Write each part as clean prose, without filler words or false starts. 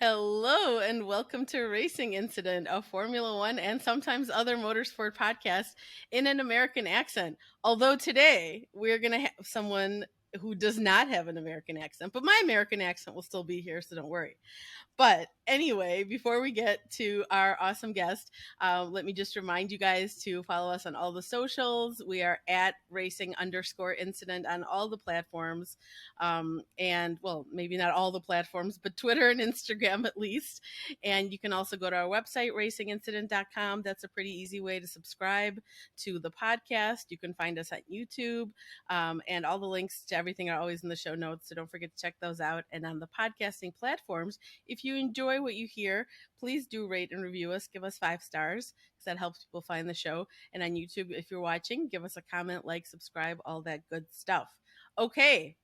Hello and welcome to Racing Incident, a Formula One and sometimes other motorsport podcast in an American accent. Although today we're going to have someone who does not have an American accent, but my American accent will still be here, so don't worry. But anyway, before we get to our awesome guest, let me just remind you guys to follow us on all the socials. We are at racing_incident on all the platforms. And well, maybe not all the platforms, but Twitter and Instagram at least. And you can also go to our website, racingincident.com. That's a pretty easy way to subscribe to the podcast. You can find us at YouTube. And all the links to everything are always in the show notes. So don't forget to check those out. And on the podcasting platforms, if you enjoy what you hear, please do rate and review us. Give us 5 stars because that helps people find the show. And on YouTube, if you're watching, give us a comment, like, subscribe, all that good stuff. Okay,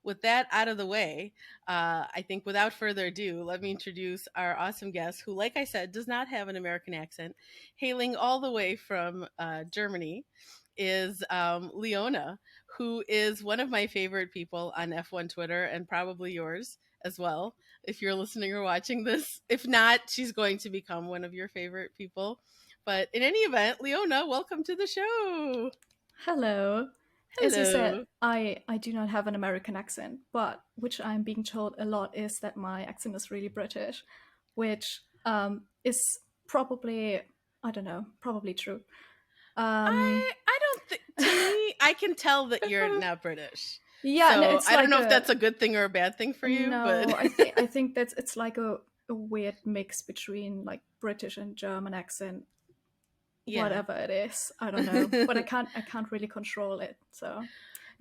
with that out of the way, I think without further ado, let me introduce our awesome guest who, like I said, does not have an American accent, hailing all the way from Germany, is Leona, who is one of my favorite people on F1 Twitter and probably yours as well, if you're listening or watching this. If not, she's going to become one of your favorite people. But in any event, Leona, welcome to the show. Hello. As you said, Hello. I do not have an American accent, but which I'm being told a lot is that my accent is really British, which is probably, I don't know, probably true. I don't think, to me, I can tell that you're not British. Yeah, no, So it's I don't like know if that's a good thing or a bad thing for you, but no, I think that's it's like a weird mix between like British and German accent, yeah. whatever it is. I don't know, but I can't really control it. So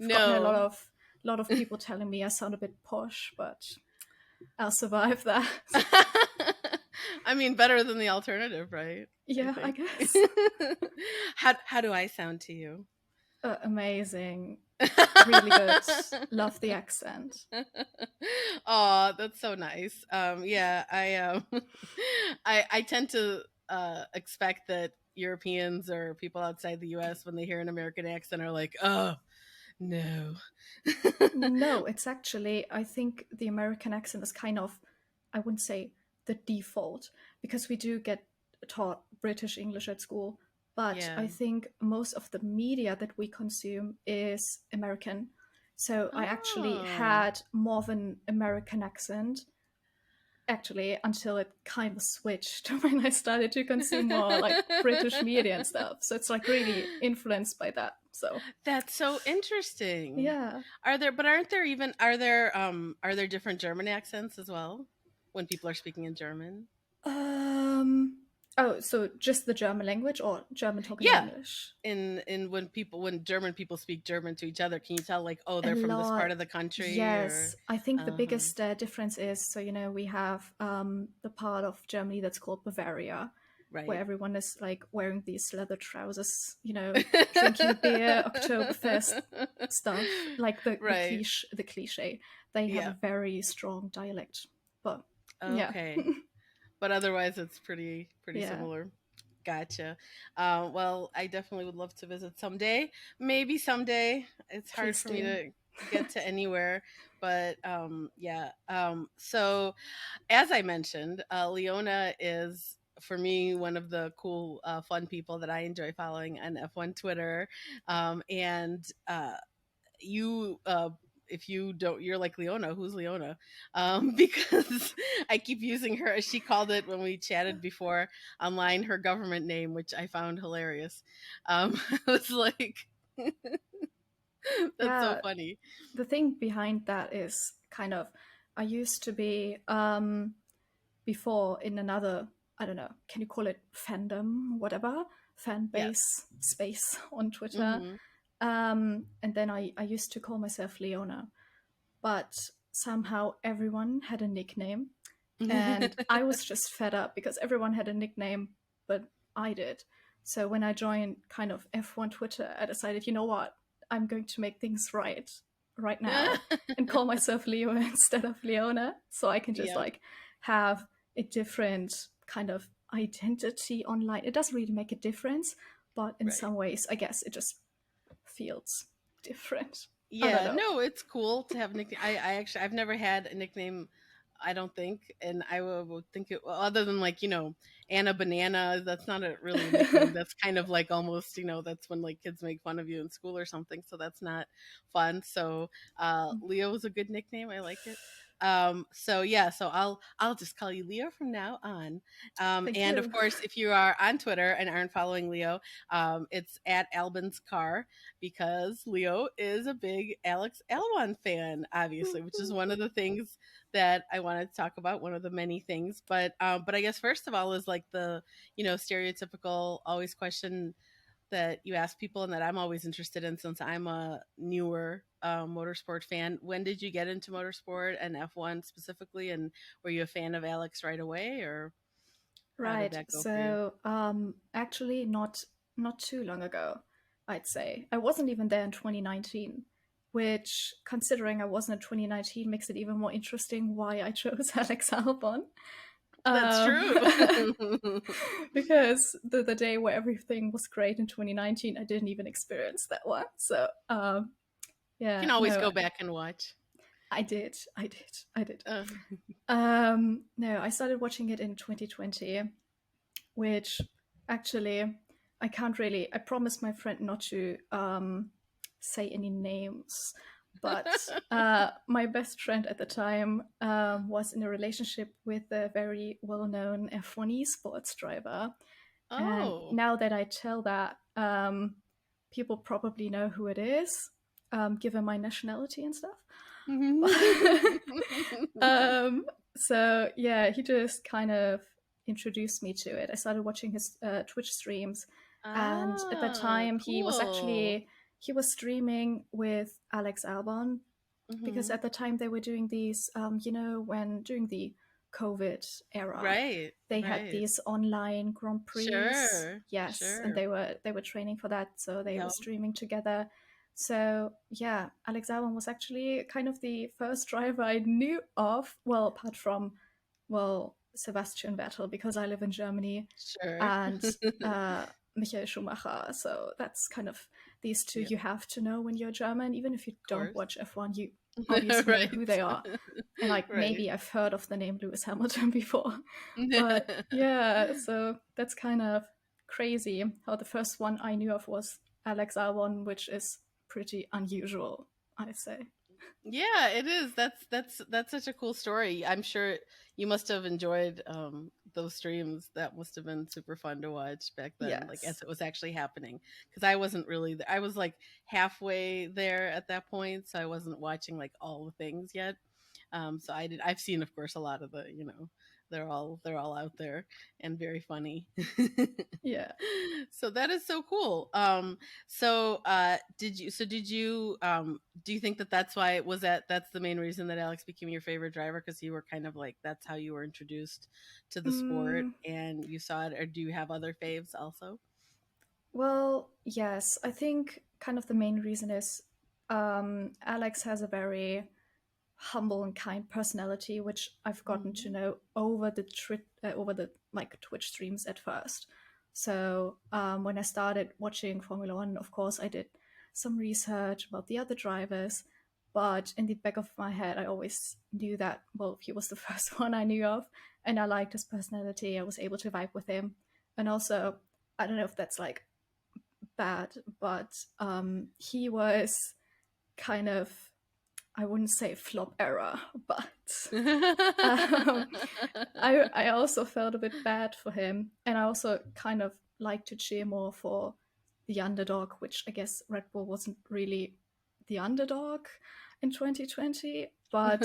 I've gotten a lot No. of people telling me I sound a bit posh, but I'll survive that. I mean, better than the alternative, right? I Yeah, I think. guess. How do I sound to you? Amazing. Really good. Love the accent. Oh, that's so nice. Yeah, I tend to expect that Europeans or people outside the US when they hear an American accent are like, "Oh, no." No, it's actually, I think the American accent is kind of, I wouldn't say the default, because we do get taught British English at school, but Yeah. I think most of the media that we consume is American. So I actually Oh. had more of an American accent actually until it kind of switched when I started to consume more like British media and stuff. So it's like really influenced by that. So That's so interesting. yeah. Are there different German accents as well when people are speaking in German? Um. Oh, so just the German language or German talking Yeah. English? In when German people speak German to each other, can you tell like, oh, A they're from this part lot. of the country or Yes, I think the uh-huh. biggest difference is so we have the part of Germany that's called Bavaria, where Right. everyone is like wearing these leather trousers, drinking beer, Oktoberfest stuff, like the Right. cliche. They have Yeah. a very strong dialect, but yeah, Okay. But otherwise it's pretty yeah, similar. Gotcha. Well, I definitely would love to visit someday. Maybe someday. It's hard please for me do. to get to anywhere, but yeah. So as I mentioned, Leona is for me one of the cool, fun people that I enjoy following on F1 Twitter, and you if you don't, you're like, Leona, who's Leona? Because I keep using her, as she called it when we chatted before online, her government name, which I found hilarious. I was like, that's so Yeah, funny. the thing behind that is kind of I used to be before in another, I don't know, can you call it fandom, whatever, fan Yes. base space on Twitter. Hmm. And then I used to call myself Leona, but somehow everyone had a nickname. And I was just fed up because everyone had a nickname, but I did. So when I joined kind of F1 Twitter, I decided, you know what? I'm going to make things right now and call myself Leo instead of Leona. So I can just Yep. like have a different kind of identity online. It doesn't really make a difference, but in Right. some ways, I guess it just feels different. I don't Yeah, know. no, it's cool to have a nickname. I actually, I've never had a nickname I don't think, and I would think it, well, other than like, Anna Banana, that's not a really a nickname. That's kind of like almost, that's when like kids make fun of you in school or something. So that's not fun. So Leo is a good nickname. I like it. So yeah, so I'll just call you Leo from now on. Thank And of you. course, if you are on Twitter and aren't following Leo, it's at Albon's Car, because Leo is a big Alex Albon fan, obviously, which is one of the things that I wanted to talk about, one of the many things. But I guess first of all is like the, stereotypical always question that you ask people and that I'm always interested in, since I'm a newer motorsport fan. When did you get into motorsport and F1 specifically? And were you a fan of Alex right away, or how did Right. that go for you? So, actually, not too long ago, I'd say. I wasn't even there in 2019, which, considering I wasn't in 2019, makes it even more interesting why I chose Alex Albon. That's Um, true. because the day where everything was great in 2019, I didn't even experience that one. So, You yeah, can always no, go back and watch. I did. I did. I did. Uh, No, I started watching it in 2020, which actually I can't really. I promised my friend not to say any names, but my best friend at the time was in a relationship with a very well-known F1 esports driver, and oh. now that I tell that, people probably know who it is, given my nationality and stuff. um, so yeah, he just kind of introduced me to it. I started watching his Twitch streams, and at that Ah, time cool. he was streaming with Alex Albon, because Hmm. at the time they were doing these, when during the COVID era, Right, they had right. these online Grand Prix. Sure, Yes, and sure. they were training for that, so they were Yep. streaming together. So yeah, Alex Albon was actually kind of the first driver I knew of. Well, apart from, Sebastian Vettel, because I live in Germany, Sure. and Michael Schumacher. So that's kind of these two Yeah, you have to know when you're German. Even if you of don't course. watch F1, you obviously know Right. who they are. And like Right. maybe I've heard of the name Lewis Hamilton before. But yeah, so that's kind of crazy how the first one I knew of was Alex Albon, which is pretty unusual, I say. Yeah, it is. That's such a cool story. I'm sure you must have enjoyed those streams. That must have been super fun to watch back then, like Yes. as it was actually happening. Because I wasn't really I was like halfway there at that point, so I wasn't watching like all the things yet. So I've seen, of course, a lot of the, they're all out there and very funny. Yeah. So that is so cool. Do you think that that's why it was that's the main reason that Alex became your favorite driver, because you were kind of like, that's how you were introduced to the sport Mm, and you saw it, or do you have other faves also? well, yes. I think kind of the main reason is Alex has a very humble and kind personality, which I've gotten to Mhm. know over the like Twitch streams at first. So when I started watching Formula One, of course, I did some research about the other drivers, but in the back of my head, I always knew that, well, he was the first one I knew of, and I liked his personality. I was able to vibe with him, and also, I don't know if that's like bad, but he was kind of, I wouldn't say flop era, but um, I also felt a bit bad for him, and I also kind of like to cheer more for the underdog, which I guess Red Bull wasn't really the underdog in 2020, but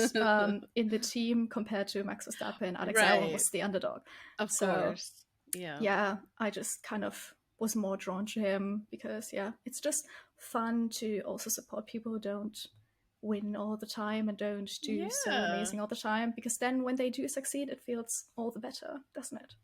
in the team compared to Max Verstappen, Alex Albon Right. was the underdog. Of So course. Yeah. yeah, I just kind of was more drawn to him because yeah, it's just fun to also support people who don't win all the time and don't do so Yeah. amazing all the time, because then when they do succeed, it feels all the better, doesn't it?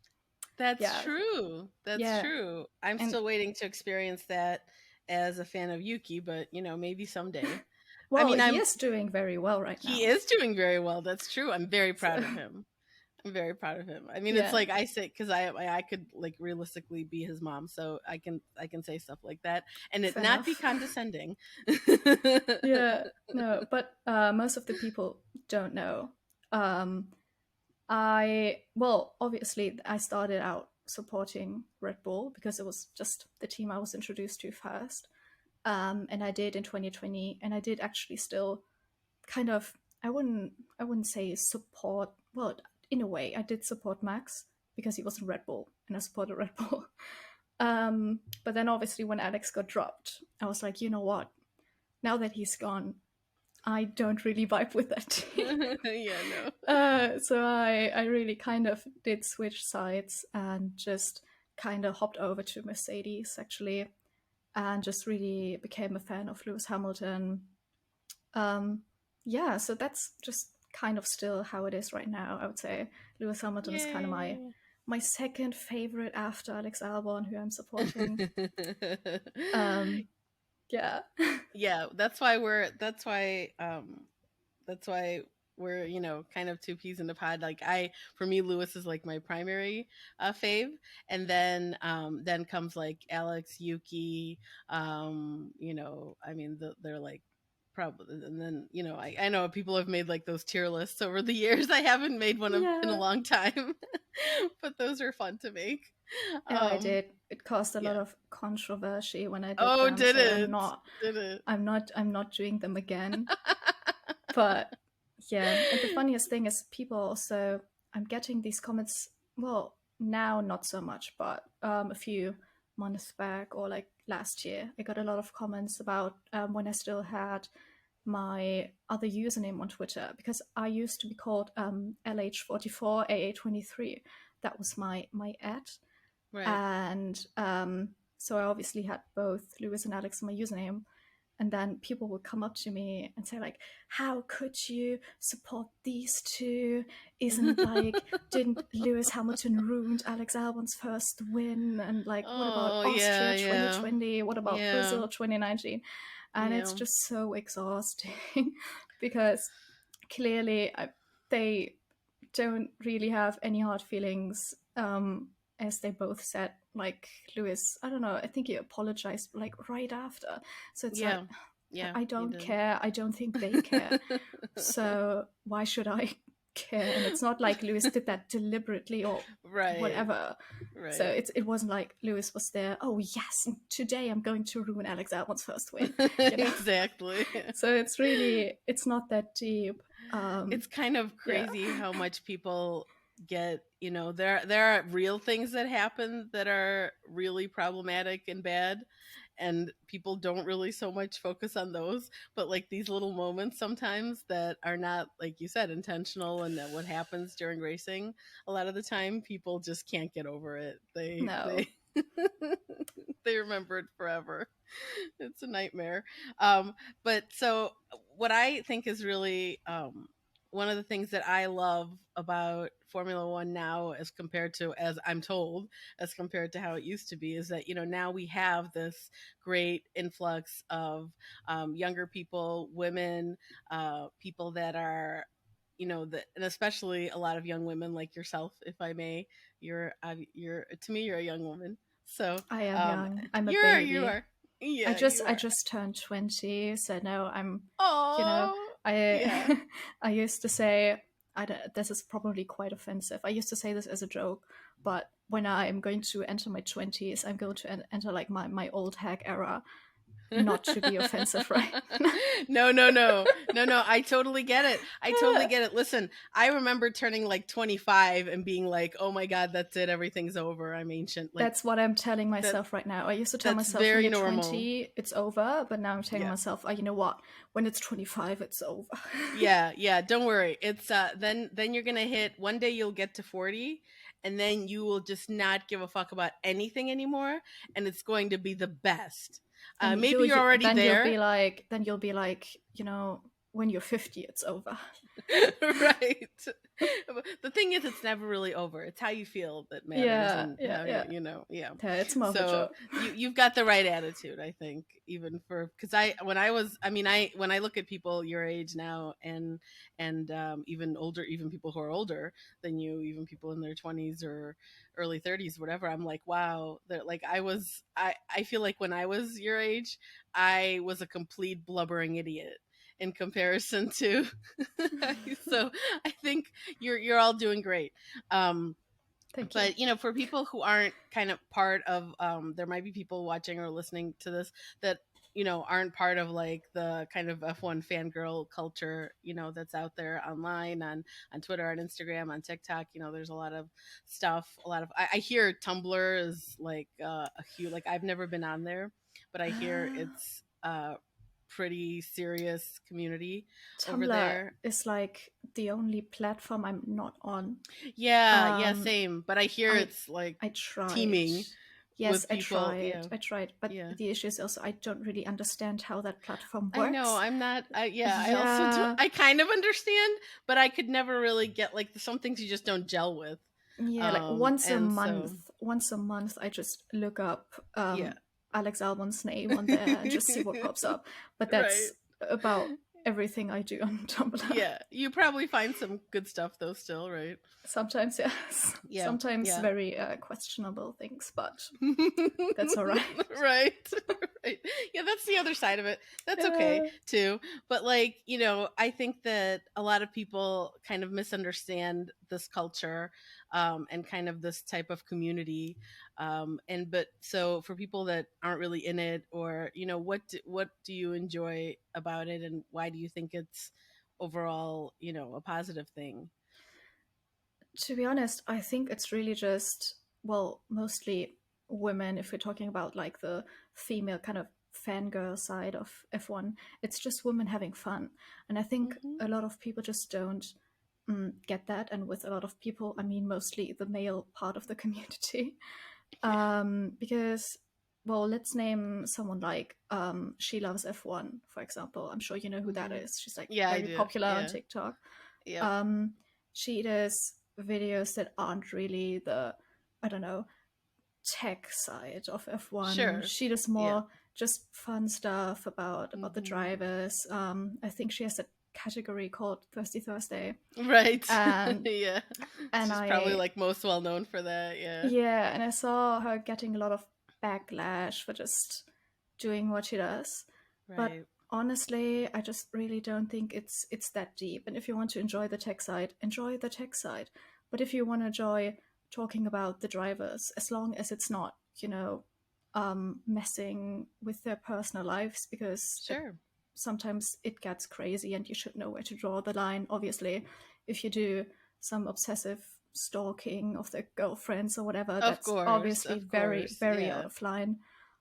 That's Yeah, true. That's yeah, true. I'm and still waiting to experience that as a fan of Yuki, but maybe someday. I well, mean, he is doing very well right he now. is doing very well. That's true. I'm very So proud of him. I'm very proud of him. I mean, it's yeah, like I say, because I could like realistically be his mom, so I can say stuff like that and it fair not be enough. condescending. Yeah, no, but most of the people don't know. Obviously, I started out supporting Red Bull because it was just the team I was introduced to first. And I did in 2020, and I did actually still kind of, I wouldn't say support. Well, in a way, I did support Max because he was in Red Bull, and I supported Red Bull. But then obviously when Alex got dropped, I was like, you know what? Now that he's gone, I don't really vibe with that team. Yeah, no. So I really kind of did switch sides and just kind of hopped over to Mercedes actually, and just really became a fan of Lewis Hamilton. Um, yeah, so that's just kind of still how it is right now. I would say Lewis Hamilton is kind of Yay. my second favorite after Alex Albon, who I'm supporting. Yeah. Yeah, that's why we're, kind of two peas in a pod. Like, for me, Lewis is like my primary fave, and then comes like Alex, Yuki. I mean, they're like probably, and then, I know people have made like those tier lists over the years. I haven't made one in a Yeah. long time, but those are fun to make. Oh, I Um, did. It caused a lot yeah. of controversy when I did Oh, them, did so it? Did it? I'm not doing them again. But yeah, and the funniest thing is people also, I'm getting these comments, well, now not so much, but a few months back or like last year, I got a lot of comments about when I still had my other username on Twitter, because I used to be called LH44 AA23. That was my ad. Right. And so I obviously had both Lewis and Alex in my username. And then people would come up to me and say, like, how could you support these two? Isn't like, didn't Lewis Hamilton ruined Alex Albon's first win? And like, what about Oh, yeah, Austria yeah. 2020? What about Yeah. Brazil 2019? And it's Yeah. just so exhausting because clearly they don't really have any hard feelings, as they both said. Like Lewis, I don't know, I think he apologized like right after. So it's like, Yeah. Yeah, I you don't did. care. I don't think they care. So why should I care? And it's not like Lewis did that deliberately or Right. whatever. So Right. it wasn't like Lewis was there. Oh yes, today I'm going to ruin Alex Albon's first win. You know. Exactly. So it's not that deep. It's kind of Yeah. crazy how much people get, there are real things that happen that are really problematic and bad, and people don't really so much focus on those, but like these little moments sometimes that are not, like you said, intentional, and that what happens during racing, a lot of the time people just can't get over it. they No. they they remember it forever. It's a nightmare. But so what I think is really, one of the things that I love about Formula One now, as compared to, as I'm told, as compared to how it used to be, is that, now we have this great influx of younger people, women, people that are, and especially a lot of young women like yourself, if I may. You're to me, you're a young woman. So I am um, young. I'm a you baby. are. Yeah, you I are. just turned 20, so no, you know, Oh, yeah. I I used to say, this is probably quite offensive. I used to say this as a joke, but when I'm going to enter my 20s, I'm going to enter like my old hag era, not to be offensive, right? No, no, no. No, no. I totally get it. I totally get it. Listen, I remember turning like 25 and being like, "Oh my god, that's it. Everything's over. I'm ancient." Like That's what I'm telling that myself right now. I used to tell that's myself when very you're normal. 20, it's over, but now I'm telling Yeah. myself, oh, you know what? When it's 25, it's over. Yeah, yeah, don't worry. It's then you're going to hit, one day you'll get to 40, and then you will just not give a fuck about anything anymore, and it's going to be the best. And Maybe you're already then there. you'll be like, you know, when you're 50, it's over. Right. The thing is, it's never really over. It's how you feel that matters, Yeah, and yeah, how yeah. yeah. Yeah, it's more of a So joke. you've got the right attitude, I think, even for, because I when I look at people your age now, and even older, even people who are older than you, even people in their 20s or early 30s, whatever, I'm like, wow, they're like, I feel like when I was your age, I was a complete blubbering idiot. in comparison to. So I think you're all doing great. Thank you. But for people who aren't kind of part of, there might be people watching or listening to this that aren't part of like the kind of F1 fangirl culture that's out there online, on Twitter, on Instagram, on TikTok. There's a lot of stuff, I hear Tumblr is like a huge, like, I've never been on there, but I hear it's pretty serious community over Tumblr there. is like the only platform I'm not on. Yeah, same, but I hear I it's like I tried. teeming Yes, with people. Yeah, I tried, but yeah. the issue is also I don't really understand how that platform I know. works. I'm not. I also do. Yeah, I kind of understand, but I could never really get, like, some things you just don't gel with. yeah, like And so once a month, I just look up yeah, Alex Albon's name on there and just see what pops up. But right. that's about everything I do on Tumblr. Yeah, you probably find some good stuff though, still, right? Sometimes, yes. Yeah, Sometimes yeah. very questionable things, but that's all right. Right. Right. Yeah, that's the other side of it. That's okay Yeah. too. But, like, I think that a lot of people kind of misunderstand this culture, and kind of this type of community. But so for people that aren't really in it, or what do you enjoy about it, and why do you think it's overall, a positive thing? To be honest, I think it's really just, well, mostly women, if we're talking about like the female kind of fangirl side of F1. It's just women having fun. And I think Hmm. a lot of people just don't get that. And with a lot of people, I mean mostly the male part of the community. Yeah. Because, well, let's name someone like She Loves F1, for example. I'm sure you know who that Hmm. is. She's like Yeah, I very do. popular on Yeah. TikTok. Yep. Um, she does videos that aren't really the, I don't know, tech side of F1. Sure. She does Yeah. more just fun stuff about the Hmm. drivers. I think she has a category called Thirsty Thursday, Right. and Yeah. and She's probably, I like, most well known for that. Yeah. yeah, and I saw her getting a lot of backlash for just doing what she does. But Right. honestly, I just really don't think it's that deep. And if you want to enjoy the tech side, enjoy the tech side. But if you want to enjoy talking about the drivers, as long as it's not, messing with their personal lives, because Sure. sometimes it gets crazy and you should know where to draw the line. Obviously, if you do some obsessive stalking of their girlfriends or whatever, Of that's course. obviously Of very, course. very out Yeah. of line.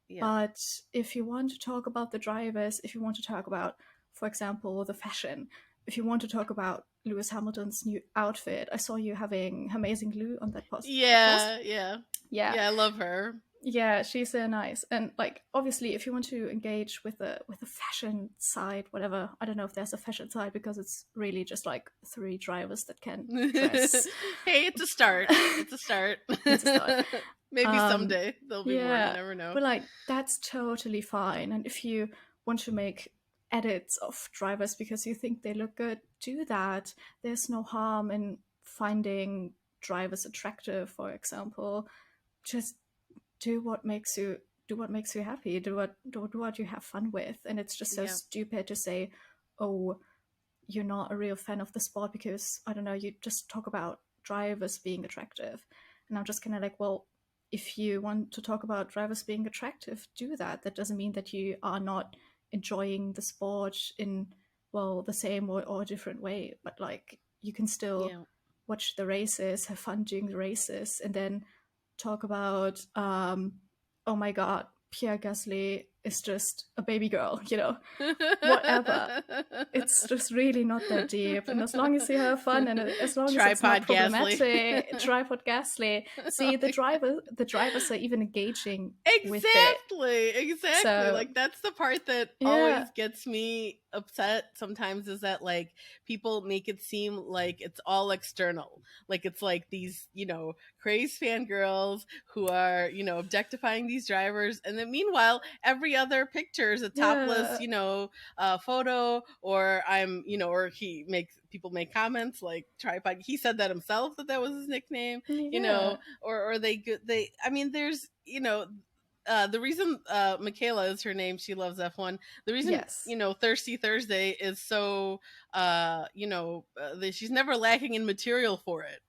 Yeah. But if you want to talk about the drivers, if you want to talk about, for example, the fashion, if you want to talk about Lewis Hamilton's new outfit, I saw you having Amazing Lou on that podcast. Yeah. Yeah. Yeah, Yeah. I love her. yeah, she's so nice. And like, obviously, if you want to engage with the fashion side, whatever, I don't know if there's a fashion side because it's really just like three drivers that can dress. Hey, it's a start. It's a start. It's a start. Maybe Um, someday there'll be more. You yeah, never know. but like that's totally fine. And if you want to make edits of drivers because you think they look good, do that. There's no harm in finding drivers attractive, for example. Just do what makes you happy. Do what you have fun with. And it's just so Yeah. stupid to say, oh, you're not a real fan of the sport because I don't know, you just talk about drivers being attractive. And I'm just kind of like, well, if you want to talk about drivers being attractive, do that. That doesn't mean that you are not enjoying the sport in, well, the same or a different way. But like, you can still Yeah. watch the races, have fun doing the races, and then talk about, oh my god, Pierre Gasly is just a baby girl, whatever. It's just really not that deep. And as long as you have fun and as long as it's not Tripod Gasly. problematic, tripod Gasly. See, the drivers are even engaging with it. Exactly. So Like, that's the part that yeah, always gets me upset sometimes, is that, like, people make it seem like it's all external. Like, it's like these, crazed fangirls who are, objectifying these drivers. And then meanwhile, every other picture is a topless, yeah, photo, or or people make comments like tripod. He said that himself, that was his nickname, yeah, or they, I mean, there's, the reason Michaela is her name, she loves F1. The reason, Yes. Thirsty Thursday is so, she's never lacking in material for it,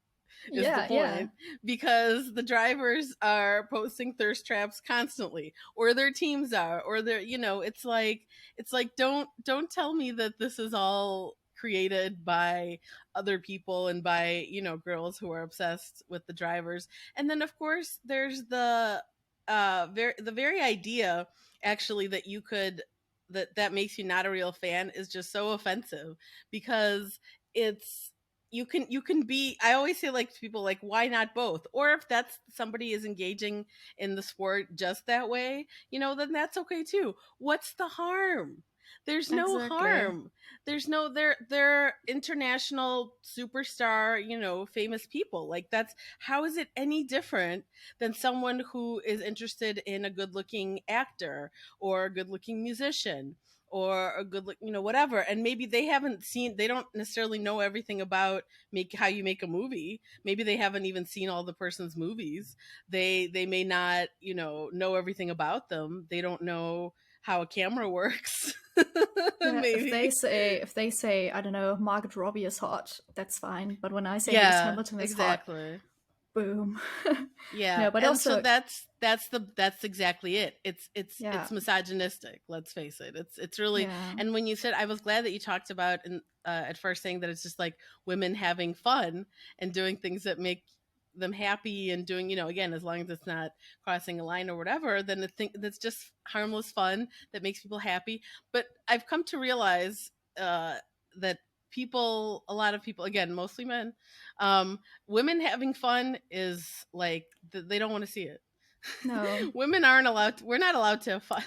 is the Yeah, yeah. point, because the drivers are posting thirst traps constantly, or their teams are, or they're, it's like don't tell me that this is all created by other people and by, girls who are obsessed with the drivers. And then of course there's the very idea, actually, that you could that makes you not a real fan is just so offensive, because it's you can be, I always say, like, to people, like, why not both? Or if that's somebody is engaging in the sport just that way, then that's okay too. What's the harm? There's no Exactly. harm. They're international superstar, famous people. Like, that's, how is it any different than someone who is interested in a good-looking actor or a good-looking musician or a good look, whatever. And maybe they don't necessarily know everything about how you make a movie. Maybe they haven't even seen all the person's movies. They may not, know everything about them. They don't know how a camera works. Yeah, Maybe. if they say, I don't know, Margaret Robbie is hot, that's fine. But when I say Lewis Yeah, Hamilton is hot, exactly. boom. Yeah, No, but and so also, that's exactly it. yeah, It's misogynistic. Let's face it. It's really. yeah, And when you said, I was glad that you talked about, at first, saying that it's just like women having fun and doing things that make them happy, and doing, again, as long as it's not crossing a line or whatever, then the thing that's just harmless fun that makes people happy. But I've come to realize that a lot of people, again, mostly men, um, women having fun is like, they don't want to see it. no, Women aren't allowed we're not allowed to have fun.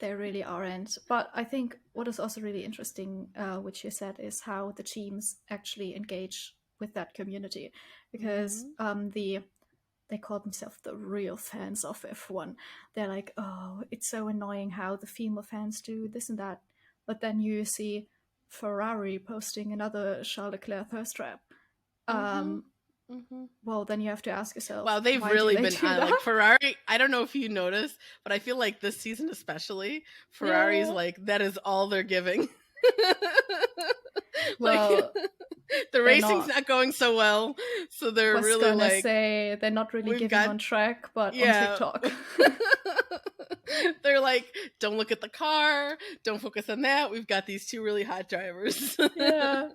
they really aren't. But I think what is also really interesting, which you said, is how the teams actually engage with that community, because Hmm. they call themselves the real fans of F1. They're like, oh, it's so annoying how the female fans do this and that. But then you see Ferrari posting another Charles Leclerc thirst trap. Hmm. Um, Hmm. well, then you have to ask Wow, yourself, they've why do really they been do on, like, that? Ferrari. I don't know if you noticed, but I feel like this season especially, Ferrari's Yeah. like, that is all they're giving. Like, Well, the they're racing's not. not going so well, so they're Was really gonna like, say they're not really we've giving got, on track, but on yeah. TikTok. They're like, don't look at the car, don't focus on that. We've got these two really hot drivers. Yeah.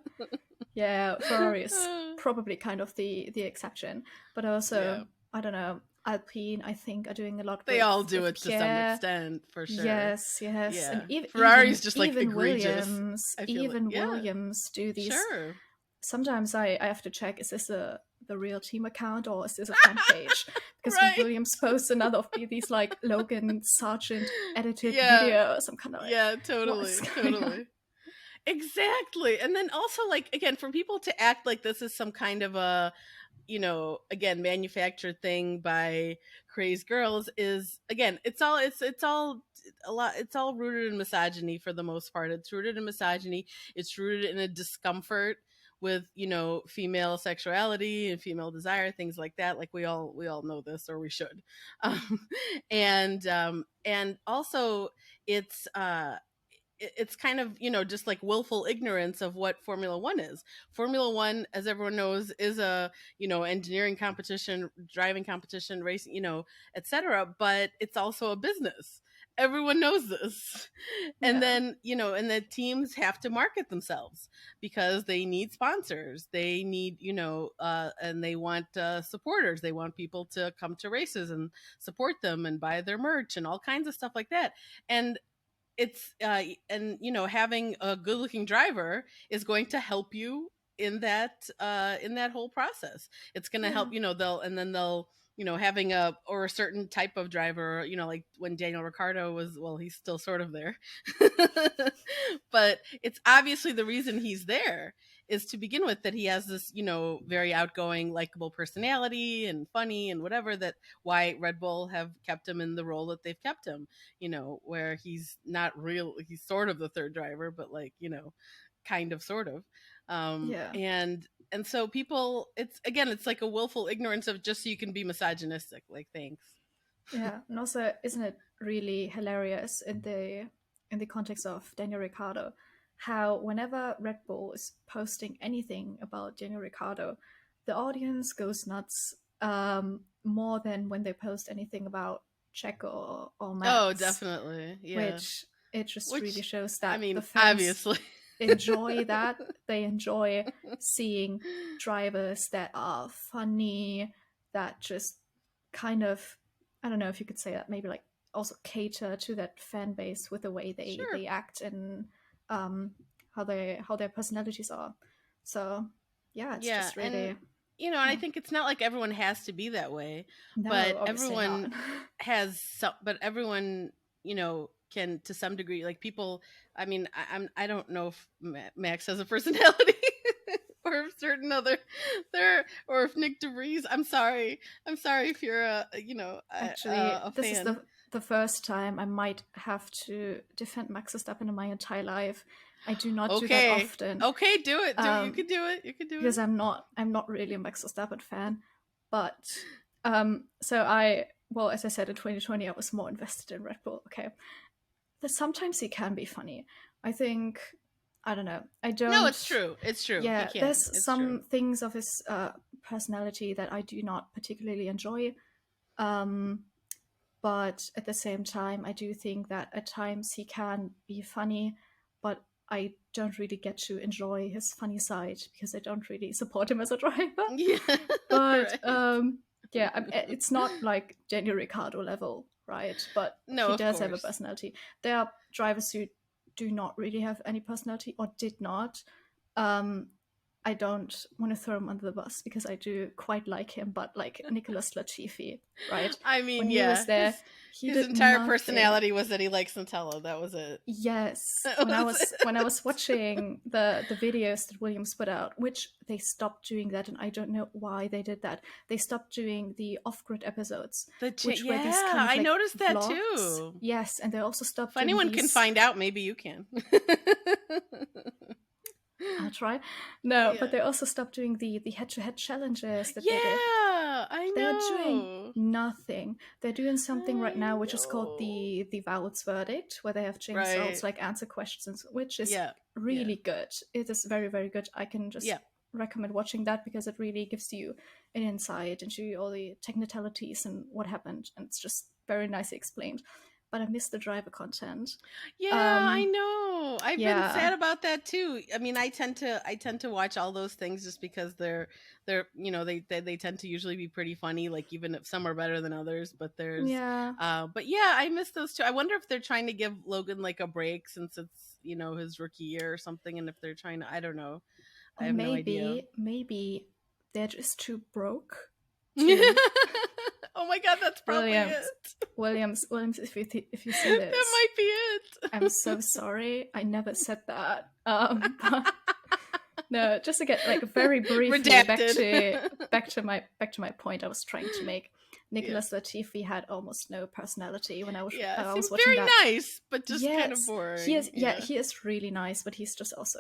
Yeah, Ferrari is probably kind of the exception, but also Yeah. I don't know. Alpine, I think, are doing a lot They all do with it to some Pierre. extent, for sure. Yes, yes, and Yeah. even Ferrari's just like even egregious. Williams, I feel it. even Yeah, Williams do these. sure. Sometimes I have to check: is this the real team account or is this a fan page? Because when Right. Williams posts another of these like Logan Sargent edited Yeah. video, some kind of like, Yeah, what is totally. going on? Totally. Exactly. And then also, like, again, for people to act like this is some kind of a, again, manufactured thing by crazed girls, is, again, it's all a lot, it's all rooted in misogyny for the most part. It's rooted in misogyny. It's rooted in a discomfort with, female sexuality and female desire, things like that. Like, we all know this, or we should. um, and also, it's it's kind of, just like willful ignorance of what Formula One is. Formula One, as everyone knows, is a, engineering competition, driving competition, racing, etc. But it's also a business. Everyone knows this. And Yeah, then, and the teams have to market themselves because they need sponsors. They need, and they want supporters. They want people to come to races and support them and buy their merch and all kinds of stuff like that. And and, having a good looking driver is going to help you in that whole process. It's going to yeah, help, they'll having a certain type of driver, like when Daniel Ricciardo was, well, he's still sort of there. But it's obviously the reason he's there is to begin with, that he has this, very outgoing, likable personality and funny and whatever, that why Red Bull have kept him in the role that they've kept him, where he's not real, he's sort of the third driver, but, like, kind of, sort of. yeah. And so people, it's, again, it's like a willful ignorance of, just so you can be misogynistic. Like, thanks. Yeah, and also, isn't it really hilarious in the context of Daniel Ricciardo, how whenever Red Bull is posting anything about Daniel Ricciardo, the audience goes nuts, more than when they post anything about Checo or Oh, Max, definitely. Yeah. which it just really Which, shows I that the mean, fans obviously. enjoy that. They enjoy seeing drivers that are funny, that just kind of, I don't know if you could say that, maybe like also cater to that fan base with the way Sure. they act and um, how their personalities are. So yeah, it's Yeah, just and really, I yeah. think it's not like everyone has to be that way, No, but obviously not. everyone, can to some degree, like people. I mean, I don't know if Max has a personality, or if certain other there, or if Nick DeVries. I'm sorry if you're Actually, a this is fan. the first time I might have to defend Max Verstappen in my entire life. I do not do that Okay, often, okay, do it. You um, could do it. You could do because it. I'm not really a Max Verstappen fan. But so well, as I said, in 2020 I was more invested in Red Bull. Okay, that sometimes he can be funny. I think, I don't know. I No, don't. it's true. It's true. He Yeah, can. there's It's true. some things of his personality that I do not particularly enjoy. Um, but at the same time, I do think that at times he can be funny, but I don't really get to enjoy his funny side because I don't really support him as a driver. Yeah, But right. yeah, it's not like Daniel Ricciardo level, right? But No, he of does have a course. personality. There are drivers who do not really have any personality or did not. Um, I don't want to throw him under the bus because I do quite like him, but like Nicholas Latifi, right? I mean, When he was yeah, there, he his did entire nothing. personality was that he likes Nutella. That was it. Yes, That was when I it. was watching the videos that Williams put out, which they stopped doing that, and I don't know why they did that. They stopped doing the off-grid episodes, which were these Yeah, kind of I like noticed that vlogs. too. Yes, and they also If stopped doing anyone can these. find out, maybe you can. I'll try. No, but Yeah. they also stopped doing the head-to-head challenges that they did. Yeah, I They are doing know. nothing. They're doing something right I now which is called know. the Vowels Verdict, where they have James Vowels Right. like answer questions, which is Yeah. Yeah. really good. It is very, very good. I can just Yeah. recommend watching that because it really gives you an insight into all the technicalities and what happened, and it's just very nicely explained. But I miss the driver content. Yeah, I Um, know. I've been yeah, sad about that too. I mean, I tend to watch all those things just because they're they tend to usually be pretty funny. Like even if some are better than others, but there's yeah. but yeah, I miss those too. I wonder if they're trying to give Logan like a break since it's his rookie year or something, and if they're trying to, I don't know. I Or have no idea. maybe they're just too broke to Oh my god, that's probably Williams, it. Williams, if you see That this, might be it. I'm so sorry. I never said that. But no, just to get like very briefly Redacted. back to my point I was trying to make. Yeah. Nicholas Latifi had almost no personality when Yeah, I was seems watching that. very nice, but just kind of Yes, he boring. is. Yeah, Yeah. he is really nice, but he's just also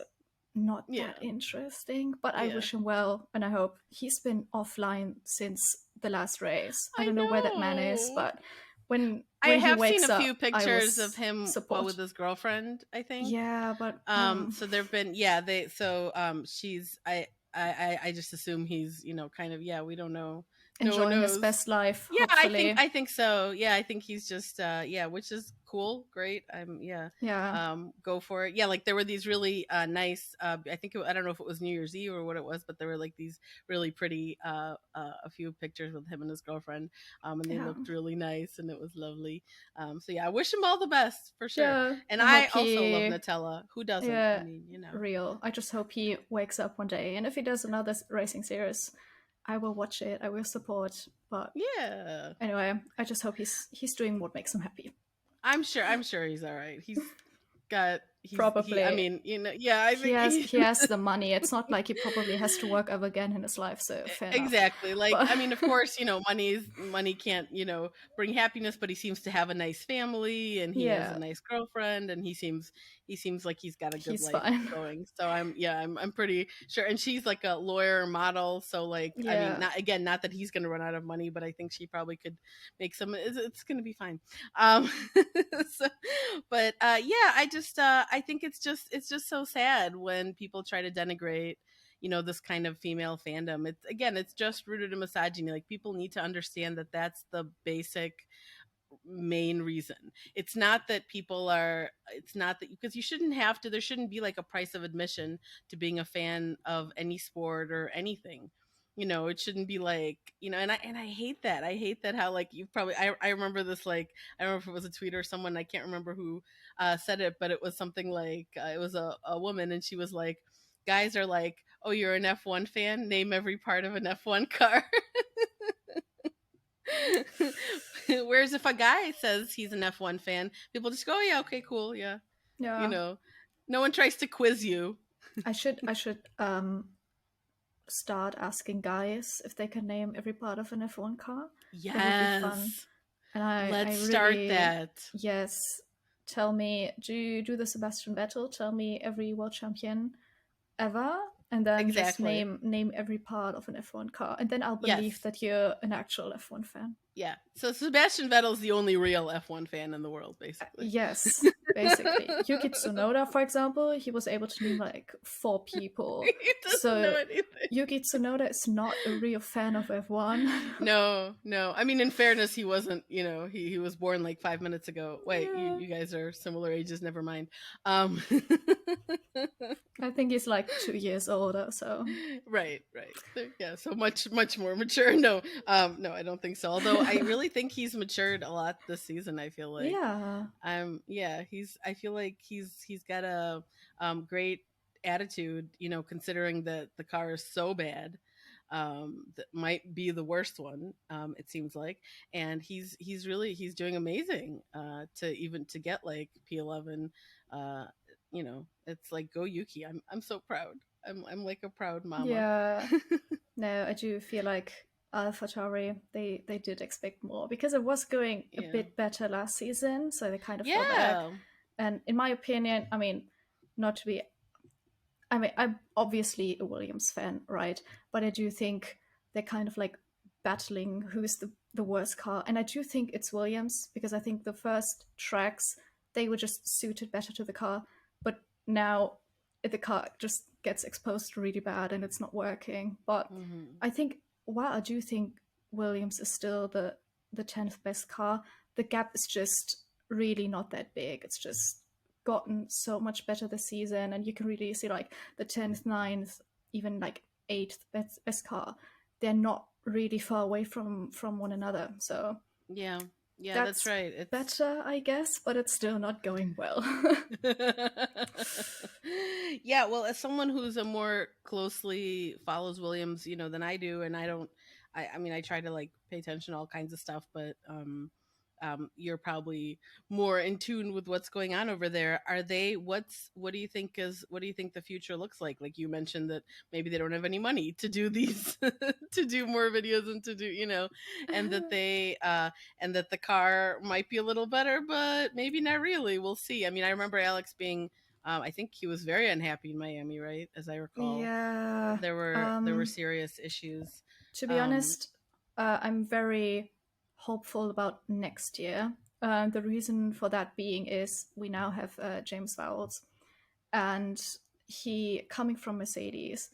not that Yeah. interesting. But I Yeah. wish him well, and I hope he's been offline since the last race. I I don't know where that man is, know. but I when he have seen wakes a few up, I pictures of was him with support. his girlfriend, I think. Yeah, but So there've been, yeah, they so she's I just assume he's, kind of, yeah, we don't know. No one enjoying his knows. best life, Yeah, hopefully. I think so. Yeah, I think he's just yeah, which is cool, great. Yeah. Yeah. Go for it. Yeah, like there were these really nice I think I don't know if it was New Year's Eve or what it was, but there were like these really pretty a few pictures with him and his girlfriend, and they Yeah. looked really nice and it was lovely. So yeah, I wish him all the best for sure. Yeah. And I I hope also love he. Nutella. Who doesn't? I Yeah. mean, Real. I just hope he wakes up one day, and if he does another racing series, I will watch it. I will support. But yeah. anyway, I just hope he's doing what makes him happy. I'm sure he's all right. He's got I Probably. mean, yeah, I He think has he has the money. It's not like he probably has to work ever again in his life, so fair enough. exactly. Like, But I mean, of course, money can't, bring happiness, but he seems to have a nice family and he has a yeah, nice girlfriend and he seems like he's got a good he's life fine. going. So I'm pretty sure. And she's like a lawyer model, so like, I mean, Yeah. not that he's going to run out of money, but I think she probably could make it's going to be fine. So, but yeah, I think it's just so sad when people try to denigrate this kind of female fandom. It's just rooted in misogyny. Like, people need to understand that that's the basic main reason. It's not that, because you shouldn't have to, there shouldn't be like a price of admission to being a fan of any sport or anything. It shouldn't be like, and I hate that. I hate that, how like you probably I remember this, like, I don't know if it was a tweet or someone, I can't remember who said it, but it was something like, it was a woman, and she was like, guys are like, oh, you're an F1 fan, name every part of an F1 car. Whereas if a guy says he's an F1 fan, people just go, oh, yeah, okay, cool, yeah. You Yeah. know, no one tries to quiz you. I should start asking guys if they can name every part of an F1 car. That would be fun. Yes. And I Let's start really, that. yes, tell me, do the Sebastian Vettel, tell me every world champion ever, and then just Exactly. name every part of an F1 car, and then I'll believe Yes. that you're an actual F1 fan. Yeah. So Sebastian Vettel's the only real F1 fan in the world, basically. Yes, basically. Yuki Tsunoda, for example, he was able to name like 4 people. He doesn't know So anything. Yuki Tsunoda is not a real fan of F1. No, no. I mean, in fairness, he wasn't. He was born like 5 minutes ago. Wait, Yeah. you guys are similar ages. Never mind. I think he's like 2 years older, so Right, right. Yeah, so much more mature. No, no, I don't think so. Although I really think he's matured a lot this season. I feel like, yeah. yeah, I feel like he's got a great attitude. Considering that the car is so bad, that might be the worst one. It seems like, and he's doing amazing. To get like P11. Uh, it's like, go Yuki. I'm so proud. I'm like a proud mama. Yeah. No, I do feel like AlphaTauri, they did expect more because it was going a Yeah. bit better last season, so they kind of fell back. Yeah. And in my opinion, I mean, not to be I mean, I'm obviously a Williams fan, right? But I do think they're kind of like battling who's the worst car. And I do think it's Williams because I think the first tracks, they were just suited better to the car. But now the car just gets exposed really bad and it's not working. But Hmm. I think, while I do think Williams is still the 10th best car, the gap is just really not that big. It's just gotten so much better this season, and you can really see like the 10th, ninth, even like 8th best car. They're not really far away from one another. So Yeah. Yeah, that's that's right. It's better, I guess, but it's still not going well. Yeah, well, as someone who's a more closely follows Williams, than I do, and I don't, I mean, I try to like pay attention to all kinds of stuff, but you're probably more in tune with what's going on over there. What do you think the future looks like? Like, you mentioned that maybe they don't have any money to do these, to do more videos and to do, and that and that the car might be a little better, but maybe not really. We'll see. I mean, I remember Alex being, I think he was very unhappy in Miami, right? As I recall, Yeah. there were serious issues. To be Um, honest, I'm very hopeful about next year. The reason for that being is we now have James Vowles, and he, coming from Mercedes,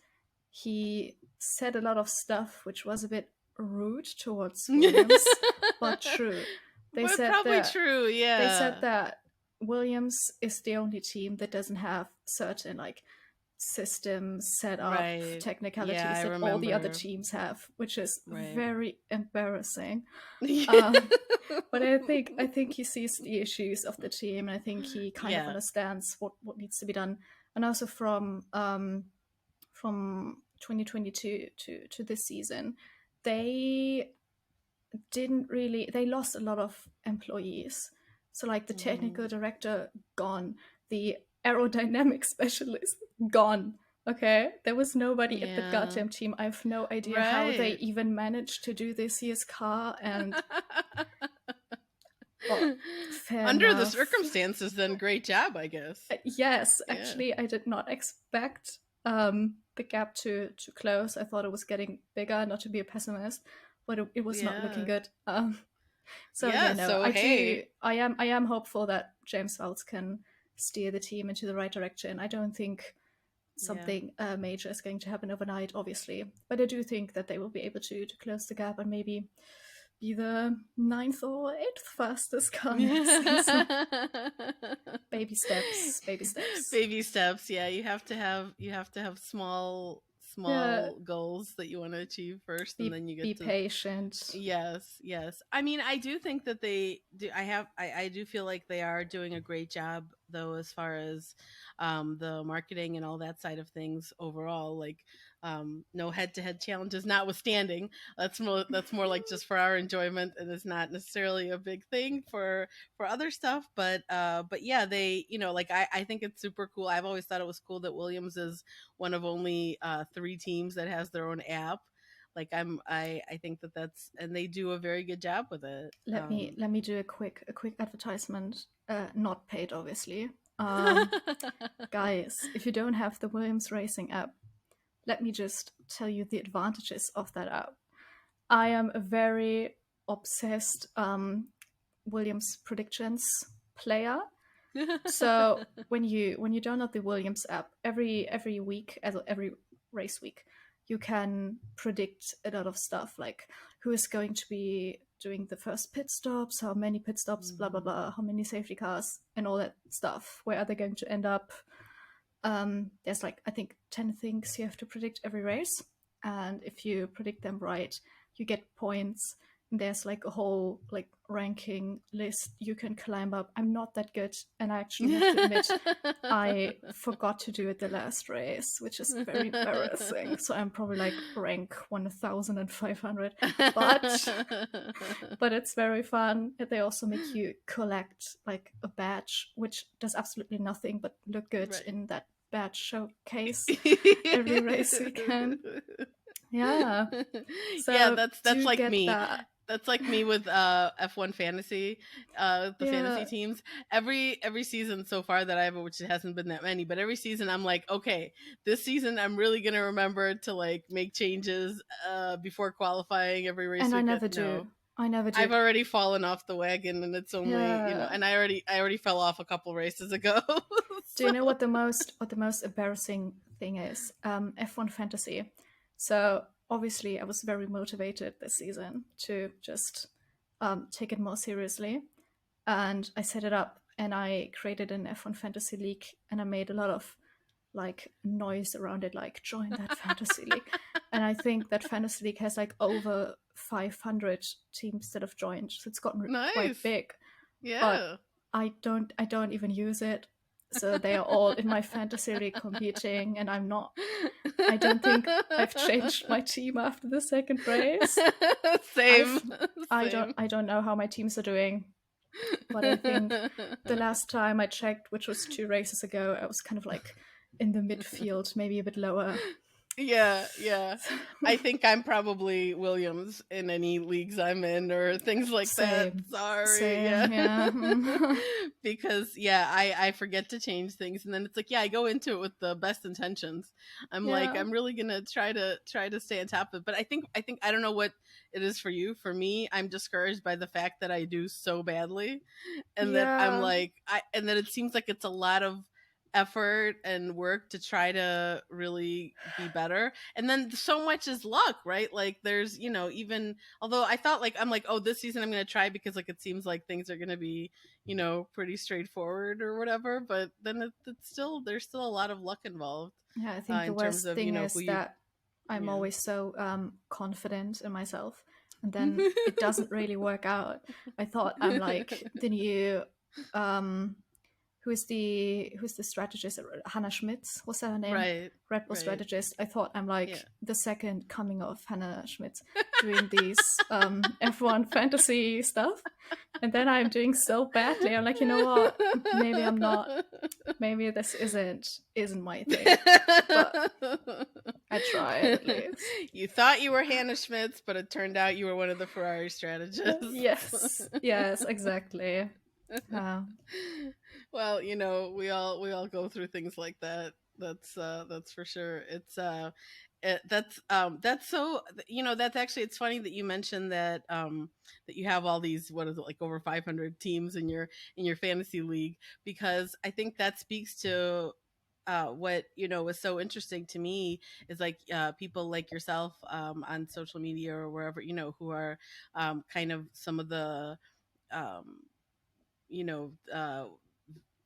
he said a lot of stuff which was a bit rude towards Williams, but true. They but said probably that true. they said Yeah. that Williams is the only team that doesn't have certain like systems set up, Right. Yeah, technicalities I that all the other remember. teams have, which is Right. very embarrassing. Yeah. Um, but I think he sees the issues of the team, and I think he kind of Yeah. understands what needs to be done. And also from 2022 to this season, they they lost a lot of employees. So like the Mhm. technical director gone, the aerodynamic specialist gone. Okay, there was nobody at the Yeah. goddamn team. I have no idea how they Right. even managed to do this year's car. And well, fair Under the enough. circumstances, then great job, I guess. Yes, Yeah. actually, I did not expect the gap to close. I thought it was getting bigger. Not to be a pessimist, but it was not looking Yeah. good. So yeah, Yeah. no, So hey. I am hopeful that James Vowles can steer the team into the right direction. I don't think Yeah. something major is going to happen overnight, obviously, but I do think that they will be able to close the gap and maybe be the ninth or eighth fastest car next season. Baby steps, baby steps. Baby steps. Yeah, you have to have Yeah, small goals that you want to achieve first, and then you be get to. patient. Yes, yes. I mean, I do think that they do. I do feel like they are doing a great job, though, as far as the marketing and all that side of things overall. Like, no head-to-head challenges notwithstanding. That's more like just for our enjoyment, and it's not necessarily a big thing for other stuff. But yeah, they, like I think it's super cool. I've always thought it was cool that Williams is one of only 3 teams that has their own app. Like I think that that's, and they do a very good job with it. Let me do a quick advertisement, not paid, obviously. Guys, if you don't have the Williams Racing app, let me just tell you the advantages of that app. I am a very obsessed Williams predictions player. So when you download the Williams app, every week, as every race week, you can predict a lot of stuff, like who is going to be doing the first pit stops, how many pit stops, blah blah blah, how many safety cars, and all that stuff. Where are they going to end up? There's like, I think 10 things you have to predict every race, and if you predict them right, you get points. There's like a whole like ranking list you can climb up. I'm not that good, and I actually have to admit I forgot to do it the last race, which is very embarrassing. So I'm probably like rank 1500, but it's very fun. They also make you collect like a badge, which does absolutely nothing but look good Right. in that badge showcase every race weekend. Yeah. So Yeah, that's do like get me. that. That's like me with F1 fantasy, the fantasy Yeah. teams. Every season so far that I've, which hasn't been that many, but every season I'm like, okay, this season I'm really gonna remember to like make changes before qualifying every race And I weekend. never do. No, I never do. I've already fallen off the wagon, and it's only, Yeah. and I already fell off a couple races ago. Do you know what the most embarrassing thing is? F1 fantasy. So obviously I was very motivated this season to just take it more seriously, and I set it up and I created an F1 fantasy league, and I made a lot of like noise around it, like join that fantasy league. And I think that fantasy league has like over 500 teams that have joined, so it's gotten quite Nice. big. Yeah. But I don't even use it. So they are all in my fantasy league competing, and I'm not. I don't think I've changed my team after the second race. Same. I don't know how my teams are doing, but I think the last time I checked, which was 2 races ago, I was kind of like in the midfield, maybe a bit lower. Yeah, yeah. I think I'm probably Williams in any leagues I'm in or things like that. Same. Sorry. Same, yeah. Because yeah, I forget to change things, and then it's like, yeah, I go into it with the best intentions. I'm like, Yeah. I'm really gonna try to stay on top of it. But I think I don't know what it is for you. For me, I'm discouraged by the fact that I do so badly, and that I'm Yeah. like, and that it seems like it's a lot of effort and work to try to really be better, and then so much is luck, right? Like there's, even although I thought, like, I'm like, oh, this season I'm gonna try because like it seems like things are gonna be, pretty straightforward or whatever, but then it's still, there's still a lot of luck involved, Yeah, I think the in terms worst of, thing who is you. that I'm Yeah. always so confident in myself, and then it doesn't really work out. I thought I'm like the new who's the strategist? Hannah Schmitz, what's her name? Right. Red Bull Right. strategist. I thought I'm like Yeah. the second coming of Hannah Schmitz doing these F1 fantasy stuff, and then I'm doing so badly. I'm like, you know what? Maybe I'm not. Maybe this isn't my thing. But I tried at least. You thought you were Hannah Schmitz, but it turned out you were one of the Ferrari strategists. Yes, exactly. Well, we all go through things like that. That's for sure. That's so, that's actually, it's funny that you mentioned that that you have all these, what is it, like over 500 teams in your fantasy league, because I think that speaks to what was so interesting to me is like people like yourself on social media or wherever, who are kind of some of the um, you know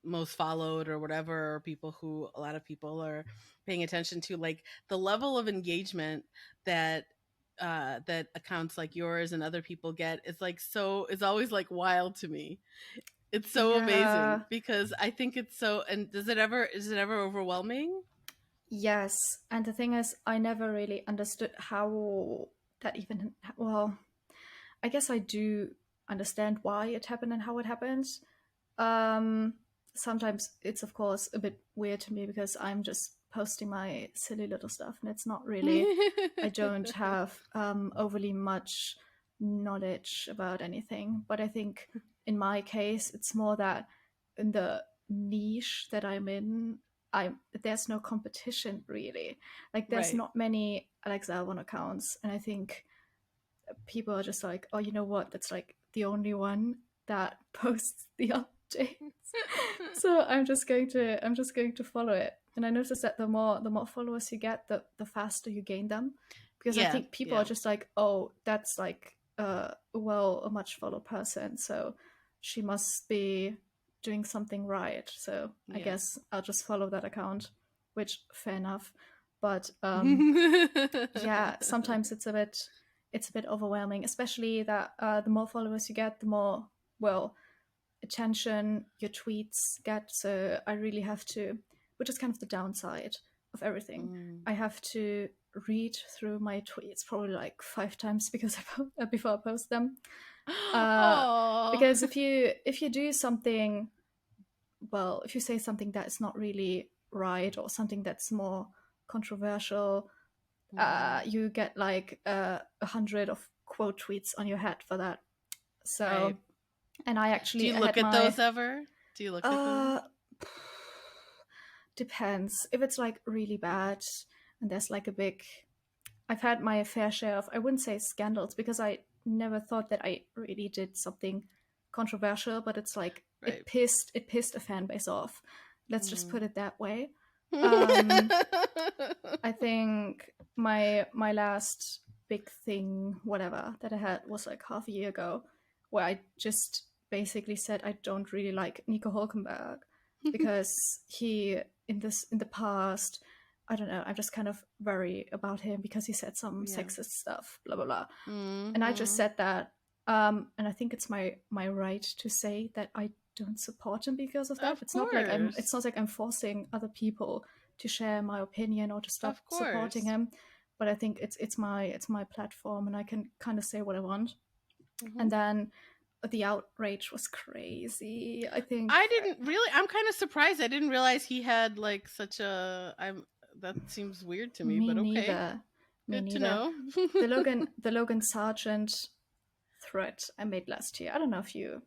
most followed or whatever, or people who a lot of people are paying attention to, like the level of engagement that that accounts like yours and other people get is like, so it's always like wild to me. It's so amazing because I think it's so. And is it ever overwhelming? Yes, and the thing is, I never really understood how that even. Well, I guess I do understand why it happened and how it happens. Sometimes it's of course a bit weird to me because I'm just posting my silly little stuff, and it's not really. I don't have overly much knowledge about anything, but I think in my case, it's more that in the niche that I'm in, there's no competition really. Like there's Right. not many Alex Albon accounts, and I think people are just like, oh, you know what? That's like the only one that posts the updates. So I'm just going to follow it. And I noticed that the more followers you get, the faster you gain them, because I think people are just like, oh, that's like a much followed person, so she must be doing something right. So I guess I'll just follow that account, which fair enough. But yeah, sometimes it's a bit overwhelming, especially that the more followers you get, the more attention your tweets get. So I really have to, which is kind of the downside of everything. I have to read through my tweets probably like 5 times because before I post them. Because if you do something, if you say something that is not really right or something that's more controversial, you get like 100 of quote tweets on your head for that. So, right. And I actually do you look at those ever? Do you look at them? Depends. If it's like really bad and there's like a big, I've had my fair share of, I wouldn't say scandals because I never thought that I really did something controversial, but it's like right. it pissed a fan base off. Let's just put it that way. I think my last big thing, whatever, that I had was like half a year ago, where I just basically said I don't really like Nico Hulkenberg because he in the past, I don't know, I'm just kind of worried about him because he said some sexist stuff, blah blah blah. And I just said that, and I think it's my right to say that I don't support him because of that. It's not like I'm forcing other people to share my opinion or to stop supporting him, but I think it's my platform and I can kind of say what I want. And then the outrage was crazy. I think I'm kind of surprised. I didn't realize he had like such a that seems weird to me, but okay. Neither. Good to know. the Logan Sargent thread I made last year. I don't know if you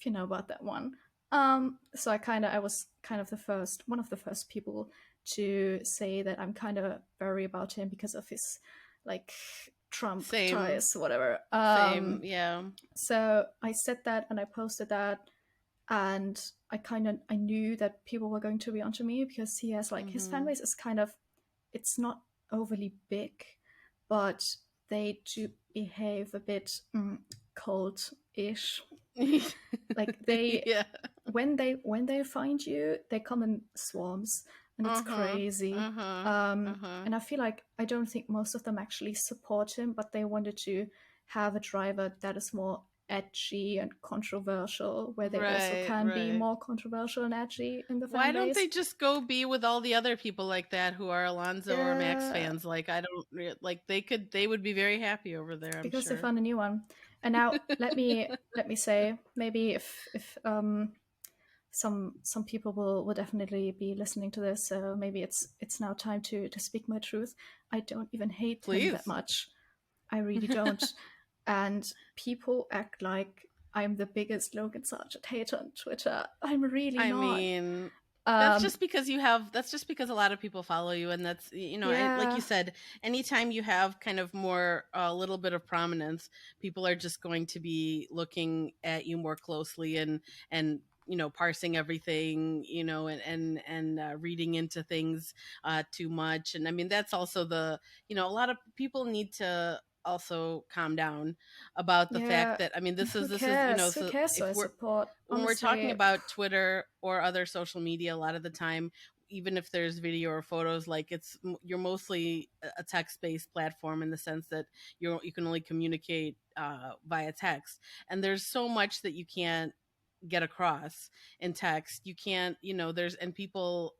know about that one. So I was kind of one of the first people to say that I'm kind of worried about him because of his like Trump ties, whatever. Same, yeah. So I said that and I posted that, and I knew that people were going to be onto me because he has like his fan base is kind of, it's not overly big, but they do behave a bit cold-ish. Like they when they find you, they come in swarms and it's crazy. And I feel like I don't think most of them actually support him, but they wanted to have a driver that is more edgy and controversial, where they also Right, can be right. more controversial and edgy in the Why fan don't base. they just go be with all the other people like that who are Alonso or Max Yeah, fans? Like I don't like they would be very happy over there, I'm because they sure. found a new one. And now let me say, maybe if some people will definitely be listening to this, so maybe it's now time to speak my truth. I don't even hate him that Please. much. I really don't. And people act like I'm the biggest Logan Sargent hater on Twitter. I'm really I not. mean, Um, that's just because a lot of people follow you, and that's and like you yeah, said, anytime you have kind of more a little bit of prominence, people are just going to be looking at you more closely and parsing everything, and reading into things too much. And I mean that's also a lot of people need to also calm down about the fact yeah. that I mean Who this is cares? Who so cares who if I we're support? when we're talking Honestly, about Twitter or other social media, a lot of the time, even if there's video or photos, like you're mostly a text-based platform in the sense that you can only communicate via text, and there's so much that you can't get across in text. You can't, there's and people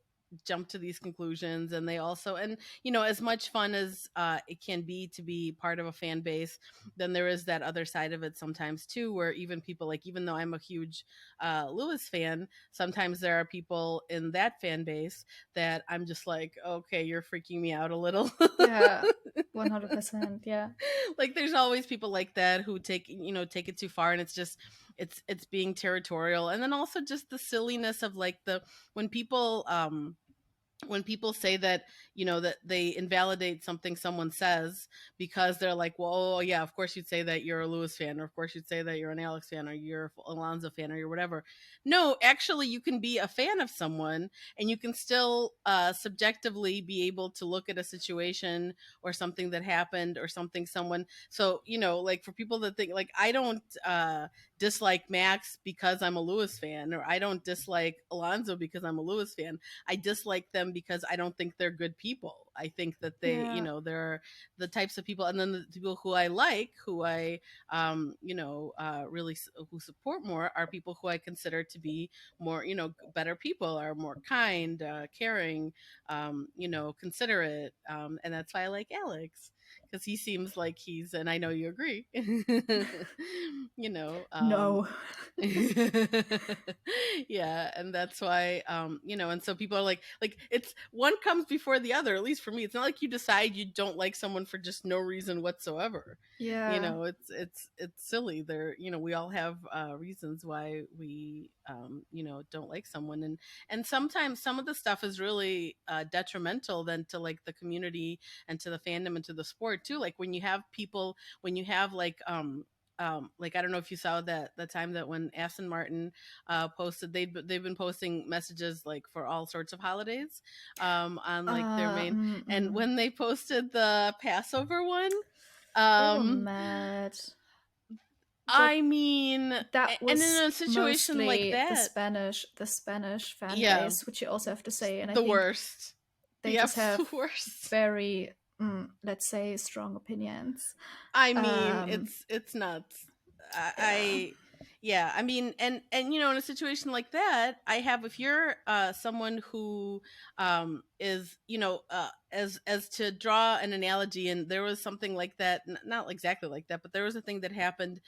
jump to these conclusions, and they also and as much fun as it can be to be part of a fan base, then there is that other side of it sometimes too, where even people like even though I'm a huge Lewis fan, sometimes there are people in that fan base that I'm just like, okay, you're freaking me out a little. yeah, 100%. Yeah, Like there's always people like that who take it too far, and it's just it's being territorial. And then also just the silliness of like the when people say that that they invalidate something someone says because they're like, well, oh yeah, of course you'd say that you're a Lewis fan, or of course you'd say that you're an Alex fan, or you're an Alonso fan, or you're whatever. No, actually you can be a fan of someone, and you can still subjectively be able to look at a situation or something that happened or something someone. So like for people that think like I don't dislike Max because I'm a Lewis fan, or I don't dislike Alonso because I'm a Lewis fan. I dislike them because I don't think they're good people. I think that yeah, they're the types of people, and then the people who I like, who I, really who support more, are people who I consider to be more, better people, are more kind, caring, considerate, and that's why I like Alex, because he seems like and I know you agree, you know, no. yeah, and that's why and so people are like it's one comes before the other, at least for me. It's not like you decide you don't like someone for just no reason whatsoever. Yeah, It's silly. There, we all have reasons why we don't like someone, and sometimes some of the stuff is really detrimental then to like the community and to the fandom and to the sport too. Like when you have people, when you have like I don't know if you saw that the time that when Aston Martin posted, they've been posting messages like for all sorts of holidays on like their main, and mm-mm. when they posted the Passover one, They were um mad. But I mean, that and in was a situation like mostly the that, Spanish fan yeah, base, which you also have to say. And I the think worst, they the just have absolute worst. very, let's say, strong opinions. I mean, Um, it's nuts. yeah. I yeah, I mean, and in a situation like that, I have if you're someone who is as to draw an analogy, and there was something like that, not exactly like that, but there was a thing that happened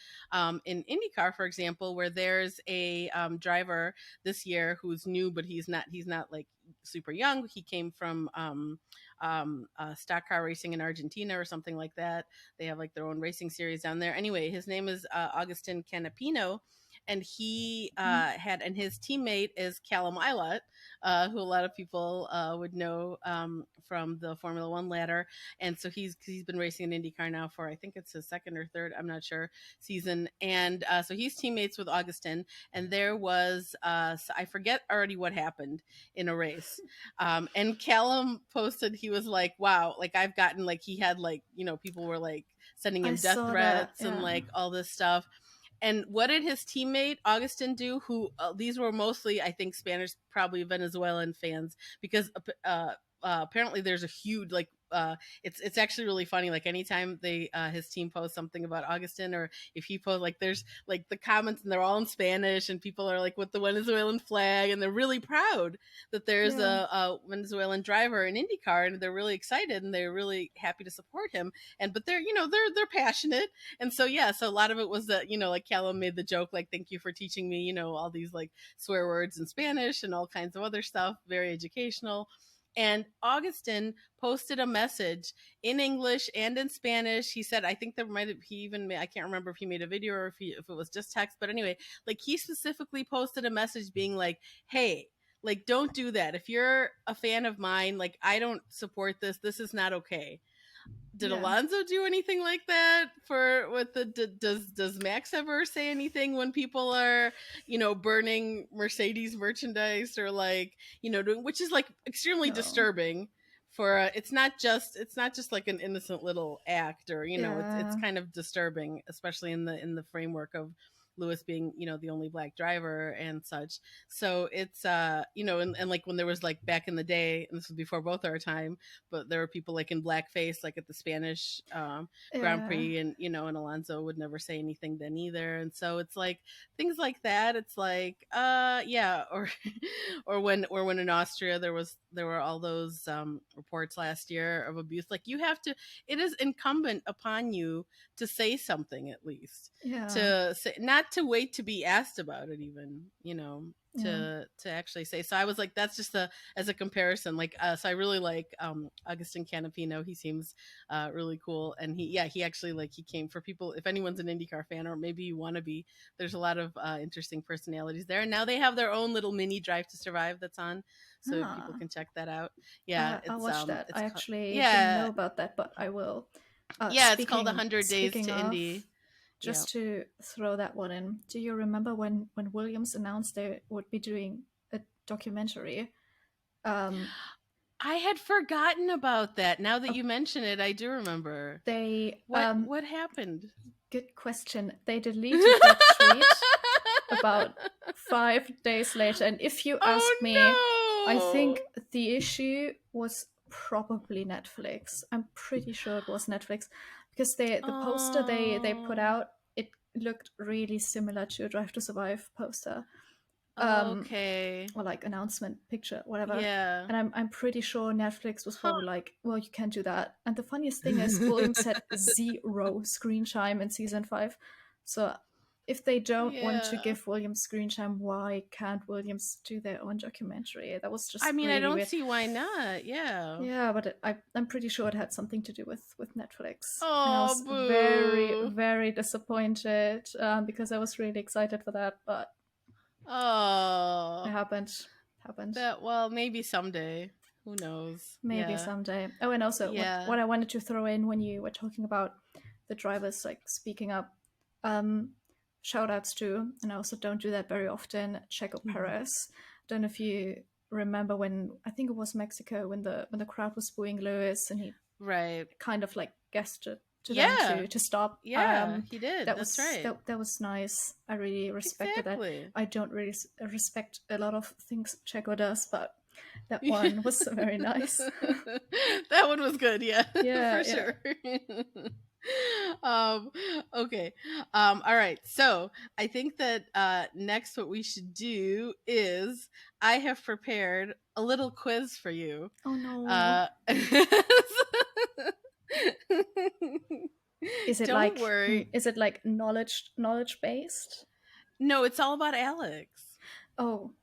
in IndyCar, for example, where there's a driver this year who's new, but he's not like super young. He came from stock car racing in Argentina or something like that. They have like their own racing series down there. Anyway, his name is Agustin Canapino, and he Mhm. had and his teammate is Callum Ilott, who a lot of people would know from the Formula One ladder. And so he's been racing in IndyCar now for I think it's his second or third, I'm not sure, season. And so he's teammates with Augustin, and there was I forget already what happened in a race, and Callum posted, he was like, wow, like I've gotten like he had like, people were like sending I him death saw that. threats and Yeah. like all this stuff. And what did his teammate Augustin do? Who these were mostly, I think, Spanish, probably Venezuelan fans, because apparently there's a huge like it's actually really funny. Like anytime they his team posts something about Augustin, or if he posts, like there's like the comments and they're all in Spanish, and people are like with the Venezuelan flag, and they're really proud that there's Yeah. a Venezuelan driver in IndyCar, and they're really excited and they're really happy to support him. And but they're they're passionate, and so yeah, so a lot of it was that like Callum made the joke like, thank you for teaching me all these like swear words in Spanish and all kinds of other stuff, very educational. And Augustin posted a message in English and in Spanish. He said, I think there might have, he even made, I can't remember if he made a video or if it was just text, but anyway, like he specifically posted a message being like, hey, like don't do that. If you're a fan of mine, like I don't support this. This is not okay. Did Alonso do anything like that for with the does Max ever say anything when people are burning Mercedes merchandise, or like doing, which is like extremely disturbing for it's not just like an innocent little act, or it's kind of disturbing, especially in the framework of Lewis being the only black driver and such. So it's and like when there was like back in the day, and this was before both our time, but there were people like in blackface like at the Spanish Grand Prix, and and Alonso would never say anything then either. And so it's like things like that. It's like yeah, or or when in Austria there were all those reports last year of abuse. Like it is incumbent upon you to say something, at least to say, not to wait to be asked about it, even to actually say. So I was like, that's just as a comparison, like so I really like Agustin Canapino. He seems really cool, and he actually, like, he came, for people, if anyone's an IndyCar fan, or maybe you want to be, there's a lot of interesting personalities there, and now they have their own little mini Drive to Survive that's on, so people can check that out. I'll watch that. I actually yeah, didn't know about that, but I will. It's called 100 Days to Indy. Just to throw that one in, do you remember when Williams announced they would be doing a documentary? I had forgotten about that. Now that you mention it, I do remember. What happened? Good question. They deleted that tweet about 5 days later, and if you ask me, I think the issue was probably Netflix. I'm pretty sure it was Netflix, because the poster they put out, it looked really similar to a Drive to Survive poster. Okay. Or like announcement picture, whatever. Yeah. And I'm pretty sure Netflix was probably like, well, you can't do that. And the funniest thing is, Williams had 0 screen time in season 5. So if they don't want to give Williams screen time, why can't Williams do their own documentary? That was just, really I don't weird. see why not. Yeah, but I'm pretty sure it had something to do with Netflix. Oh, and I was boo. very, very disappointed, because I was really excited for that, but it happened. Well, maybe someday. Who knows? Maybe someday. Oh, and also what I wanted to throw in when you were talking about the drivers like speaking up, shout outs to, and I also don't do that very often, Checo Perez. Don't know if you remember when, I think it was Mexico, when the crowd was booing Lewis, and he kind of like gestured to them to stop. Yeah, he did. That's right. That was nice. I really respected that. I don't really respect a lot of things Checo does, but that one was very nice. That one was good. Yeah, yeah, for sure. Okay. All right. So I think that next what we should do is, I have prepared a little quiz for you. Oh no. Don't worry. Is it like knowledge based? No, it's all about Alex. Oh.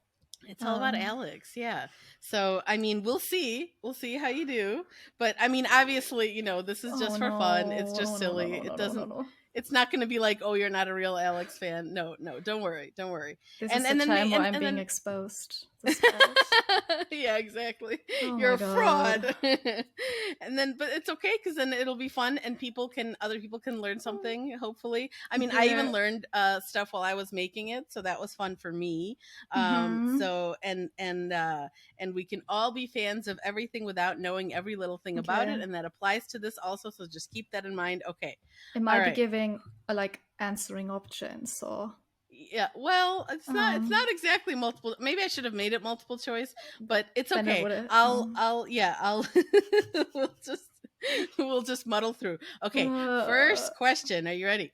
It's all about Alex, yeah. So, I mean, we'll see how you do. But, I mean, obviously, this is just for fun. It's just silly. It doesn't... It's not going to be like, oh, you're not a real Alex fan. No, don't worry. This is the time where I'm being exposed. Yeah, exactly. Oh, you're a fraud. And then, but it's okay, because then it'll be fun, and other people can learn something, hopefully. I mean, I even learned stuff while I was making it, so that was fun for me. So, and we can all be fans of everything without knowing every little thing about it, and that applies to this also, so just keep that in mind. Okay. It might be giving like answering options, or yeah, well, it's not exactly multiple. Maybe I should have made it multiple choice, but it's okay. I'll we'll just we'll just muddle through. Okay, Uh, first question. Are you ready?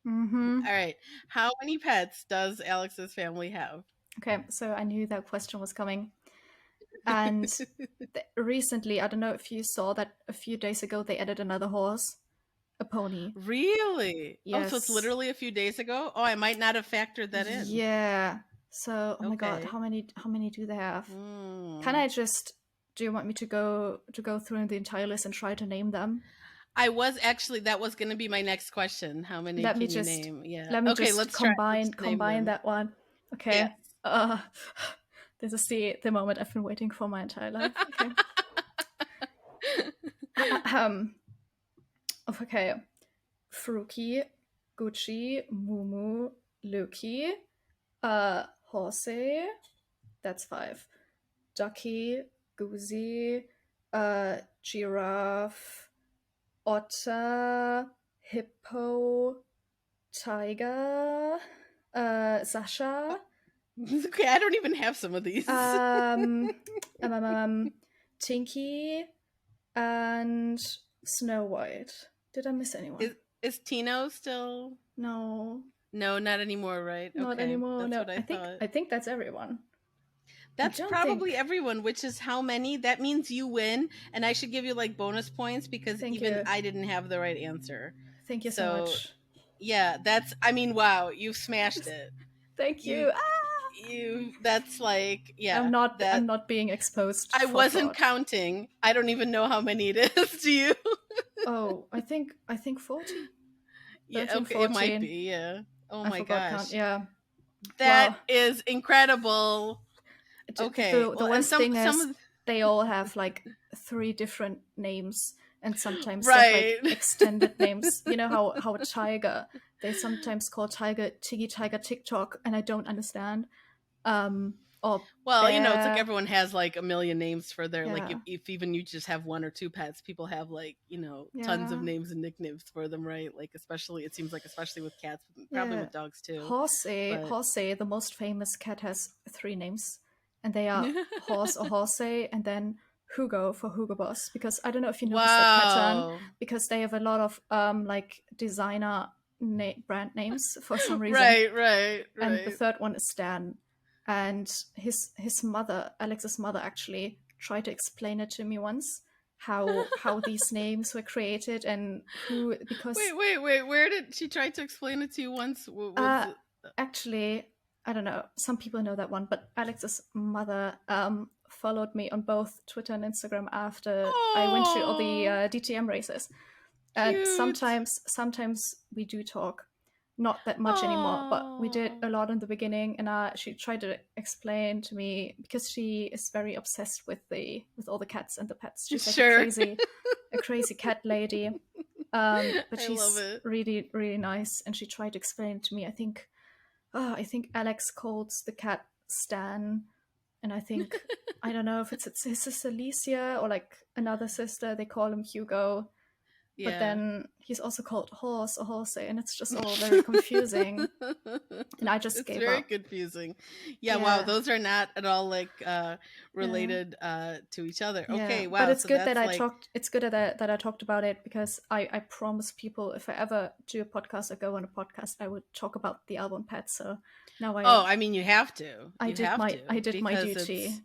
mm-hmm. All right. How many pets does Alex's family have? Okay, so I knew that question was coming. And recently, I don't know if you saw that a few days ago, they added another horse, a pony. Really? Oh, so it's Yes. literally a few days ago? Oh, I might not have factored that in. Yeah. So, oh my God, Okay. how many do they have? Can Hmm. I just do you want me to go through the entire list and try to name them? I was actually that was going to be my next question. How many Let me can you just name? Yeah. let me Okay, just let's try. Let's name combine them. that one. Yes. Okay. Uh this is the moment I've been waiting for my entire life. Okay. Ahem. Okay. Fruki, Gucci, Mumu, Luki, Horsey, that's 5. Ducky, Goosey, Giraffe, Otter, Hippo, Tiger, Sasha, Okay, I don't even have some of these. um, um, um, um, Tinky, and Snow White. Did I miss anyone? Is Tino still? No, No, not anymore, right? not Okay, anymore. that's No, what I thought. I think that's everyone. I That's don't think. probably everyone, which is how many? That means you win, and I should give you like bonus points because Thank even you. I didn't have the right answer. Thank you so So, much. yeah, that's I mean, wow, you've smashed it. Thank You you. Ah! that's like, yeah, that I'm not being exposed I for wasn't fraud. counting. I don't even know how many it is. Do you? Oh, I think 40. Yeah, 13, okay, it might 14. be, yeah. Oh I my forgot count. gosh. Yeah. That Well, is incredible. Okay. the Well, and worst thing some is of they all have like 3 different names, and sometimes they have like right. extended names. You know how a tiger, they sometimes call tiger Tiggy Tiger TikTok, and I don't understand. Or Well, it's like bear. everyone has like a million names for their like Yeah. if even you just have one or two pets, people have like, tons of Yeah. names and nicknames for them, right? Like especially it seems like especially with cats, probably Yeah. with dogs too. Horsey, But Horsey, the most famous cat, has 3 names, and they are Horse or Horsey, and then Hugo for Hugo Boss. Because I don't know if you noticed that pattern, wow. because they have a lot of like designer brand names for some reason. Right, right, And the right. third one is Stan, and his mother, Alex's mother, actually tried to explain it to me once how these names were created and who because Wait. Where did she try to explain it to you once? Was Uh, it? actually, I don't know. Some people know that one, but Alex's mother followed me on both Twitter and Instagram after I went to all the Oh, DTM races. And cute. sometimes we do talk, not that much anymore, but we did Oh, a lot in the beginning. And she tried to explain to me because she is very obsessed with with all the cats and the pets. She's like sure. a crazy cat lady. But I love she's it. really really nice, and she tried to explain it to me. I think Alex calls the cat Stan, and I don't know if it's his sister Alicia or like another sister. They call him Hugo, but Yeah. then he's also called Horse or Horsey, and it's just all very confusing. And I just It's gave very up. confusing. Yeah, wow, Yeah, those are not at all like yeah. related to each other. Yeah, Okay, but wow. it's So good that that's like It's good that I talked about it, because I promise people, if I ever do a podcast or go on a podcast, I would talk about the Albon pet. So now oh, I mean you have to. You have I to did my because duty. it's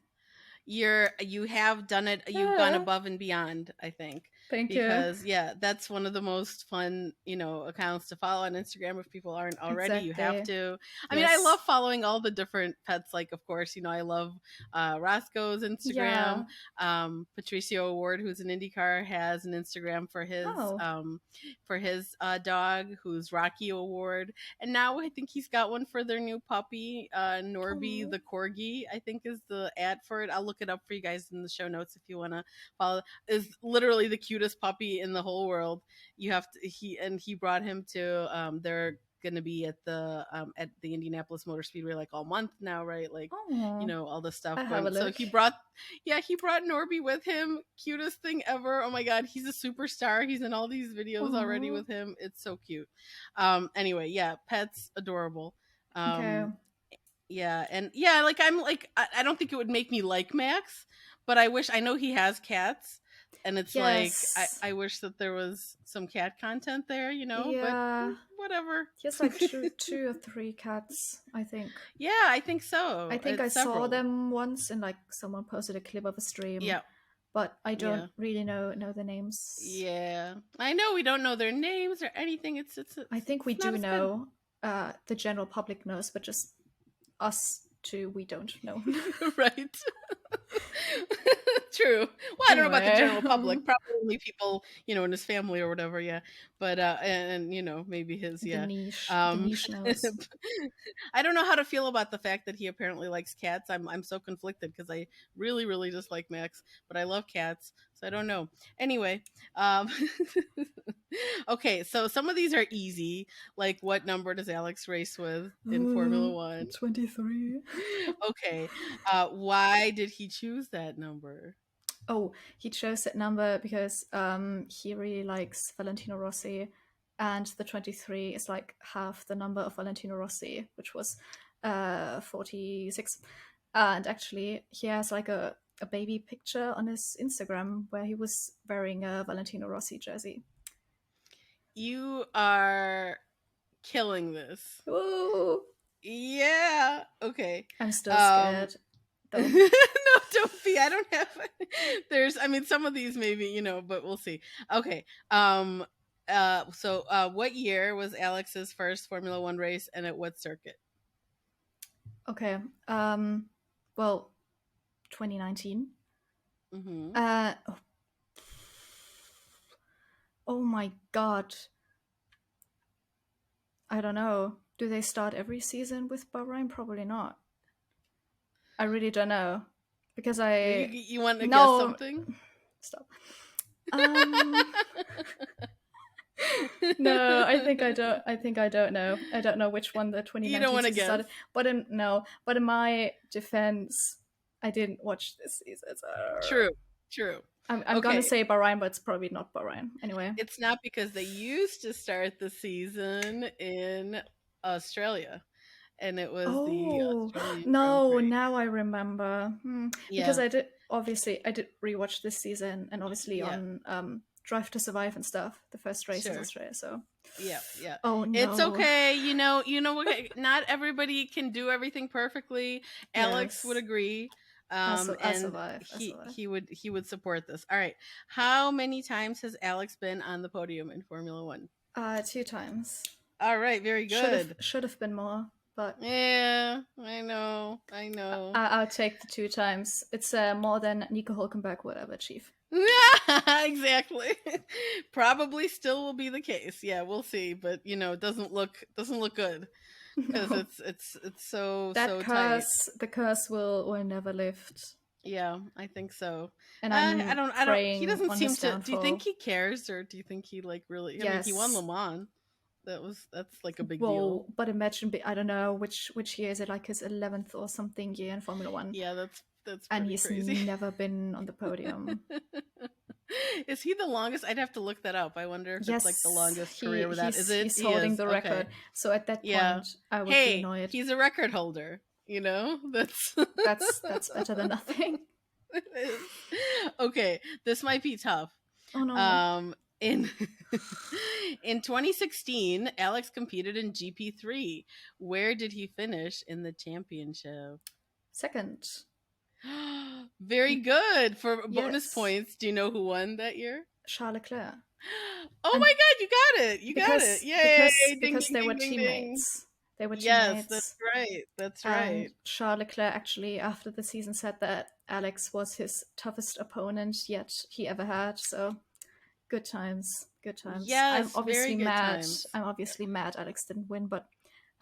you have done it, you've gone Ah, above and beyond, I think, thank you. because yeah, that's one of the most fun accounts to follow on Instagram. If people aren't already, you have Exactly. to. I mean, I love Yes. following all the different pets, like of course, I love Roscoe's Yeah. Instagram. Patricio Award, who's an IndyCar, has an Instagram Oh. for his dog, who's Rocky Award, and now I think he's got one for their new puppy, Norby Oh. the Corgi, I think is the ad for it. I'll look it up for you guys in the show notes if you want to follow. Is literally the cutest puppy in the whole world. You have to he brought him to they're going to be at the Indianapolis Motor Speedway like all month now, right? Like, Oh. all the stuff I have a going. So look. he brought Norby with him. Cutest thing ever. Oh my god, he's a superstar. He's in all these videos already Oh. with him. It's so cute. Anyway, yeah, pets adorable. Okay. Yeah, and yeah, like I'm like I don't think it would make me like Max, but I know he has cats. And it's like Yes. I wish that there was some cat content there, but Yeah. whatever. He has like two or three cats, I think. Yeah, I think I so. think I It's saw several. them once and like someone posted a clip of a stream, Yeah, but I don't yeah, really know the names. yeah. I know we don't know their names or anything. I think we It's not do as good. know. The general public knows, but just us two, we don't know. Right. True. Well, I don't know about the Anyway, general public. Probably only people, in his family or whatever. Yeah, but and maybe his. the Yeah. niche knows. I don't know how to feel about the fact that he apparently likes cats. I'm so conflicted because I really really dislike Max, but I love cats, so I don't know. Anyway, um, okay, so some of these are easy. Like, what number does Alex race with in Formula One? 23. Okay, why did he choose that number? Oh, he chose that number because he really likes Valentino Rossi, and the 23 is like half the number of Valentino Rossi, which was 46. And actually, he has like a baby picture on his Instagram where he was wearing a Valentino Rossi jersey. You are killing this. Ooh, Yeah. Okay. I'm still Um scared, no, though. don't be. I don't have I mean some of these maybe, but we'll see. Okay. So what year was Alex's first Formula 1 race and at what circuit? Okay. Well, 2019. Mhm. Oh my god. I don't know. Do they start every season with Bahrain? Probably not. I really don't know. Because You want to guess no, something? stop. No, I think I don't. I think I don't know. I don't know which one the You don't 2019 want to season guess. started. But in my defense, I didn't watch this season. So True. I'm gonna Okay. say Bahrain, but it's probably not Bahrain. Anyway. It's not because they used to start the season in Australia, and it was the Oh Australian Grand no! Prix. Now I remember. Because Yeah, I did rewatch this season, and obviously yeah, on Drive to Survive and stuff. The first race is sure. Australia, so Yeah. oh It's no! okay. Okay, not everybody can do everything perfectly. Alex would Yes, agree. I And survive. I he survive. he would he would support this. All right. How many times has Alex been on the podium in Formula 1? 2 times. All right, very good. Should have been more, but Yeah, I know. I know. I'll take the 2 times. It's more than Nico Hulkenberg would ever achieve. Exactly. Probably still will be the case. Yeah, we'll see, but it doesn't look good because No, it's so that tight. the curse will never lift, Yeah, I think so. and I I'm don't. He praying doesn't on seem his to. Do you think downfall. he cares, or do you think he like really? I mean, he won Le Yes. Mans. That's like a big Well, deal. but imagine, I don't know which year is it, like his 11th or something year in Formula One, Yeah, that's and pretty he's crazy. never been on the podium. Is he the longest? I'd have to look that up. I wonder if it's like the Yes, longest career without. Is it? he's He holding is. the record. Okay. So at that Yeah. point, I would be Hey, annoyed. he's a record holder. That's That's better than nothing. it is. Okay, this might be tough. Oh no. Um in in 2016, Alex competed in GP3. Where did he finish in the championship? Second. Very good. For bonus Yes. points, do you know who won that year? Charles Leclerc. Oh And my god, you got it. You got it. Yay! Ding because ding they were ding ding ding. teammates. They were Yes, that's teammates. right. That's And right. Charles Leclerc actually, after the season, said that Alex was his toughest opponent yet he ever had. So good times, good times. Yes, very good times. I'm obviously mad Alex didn't win, but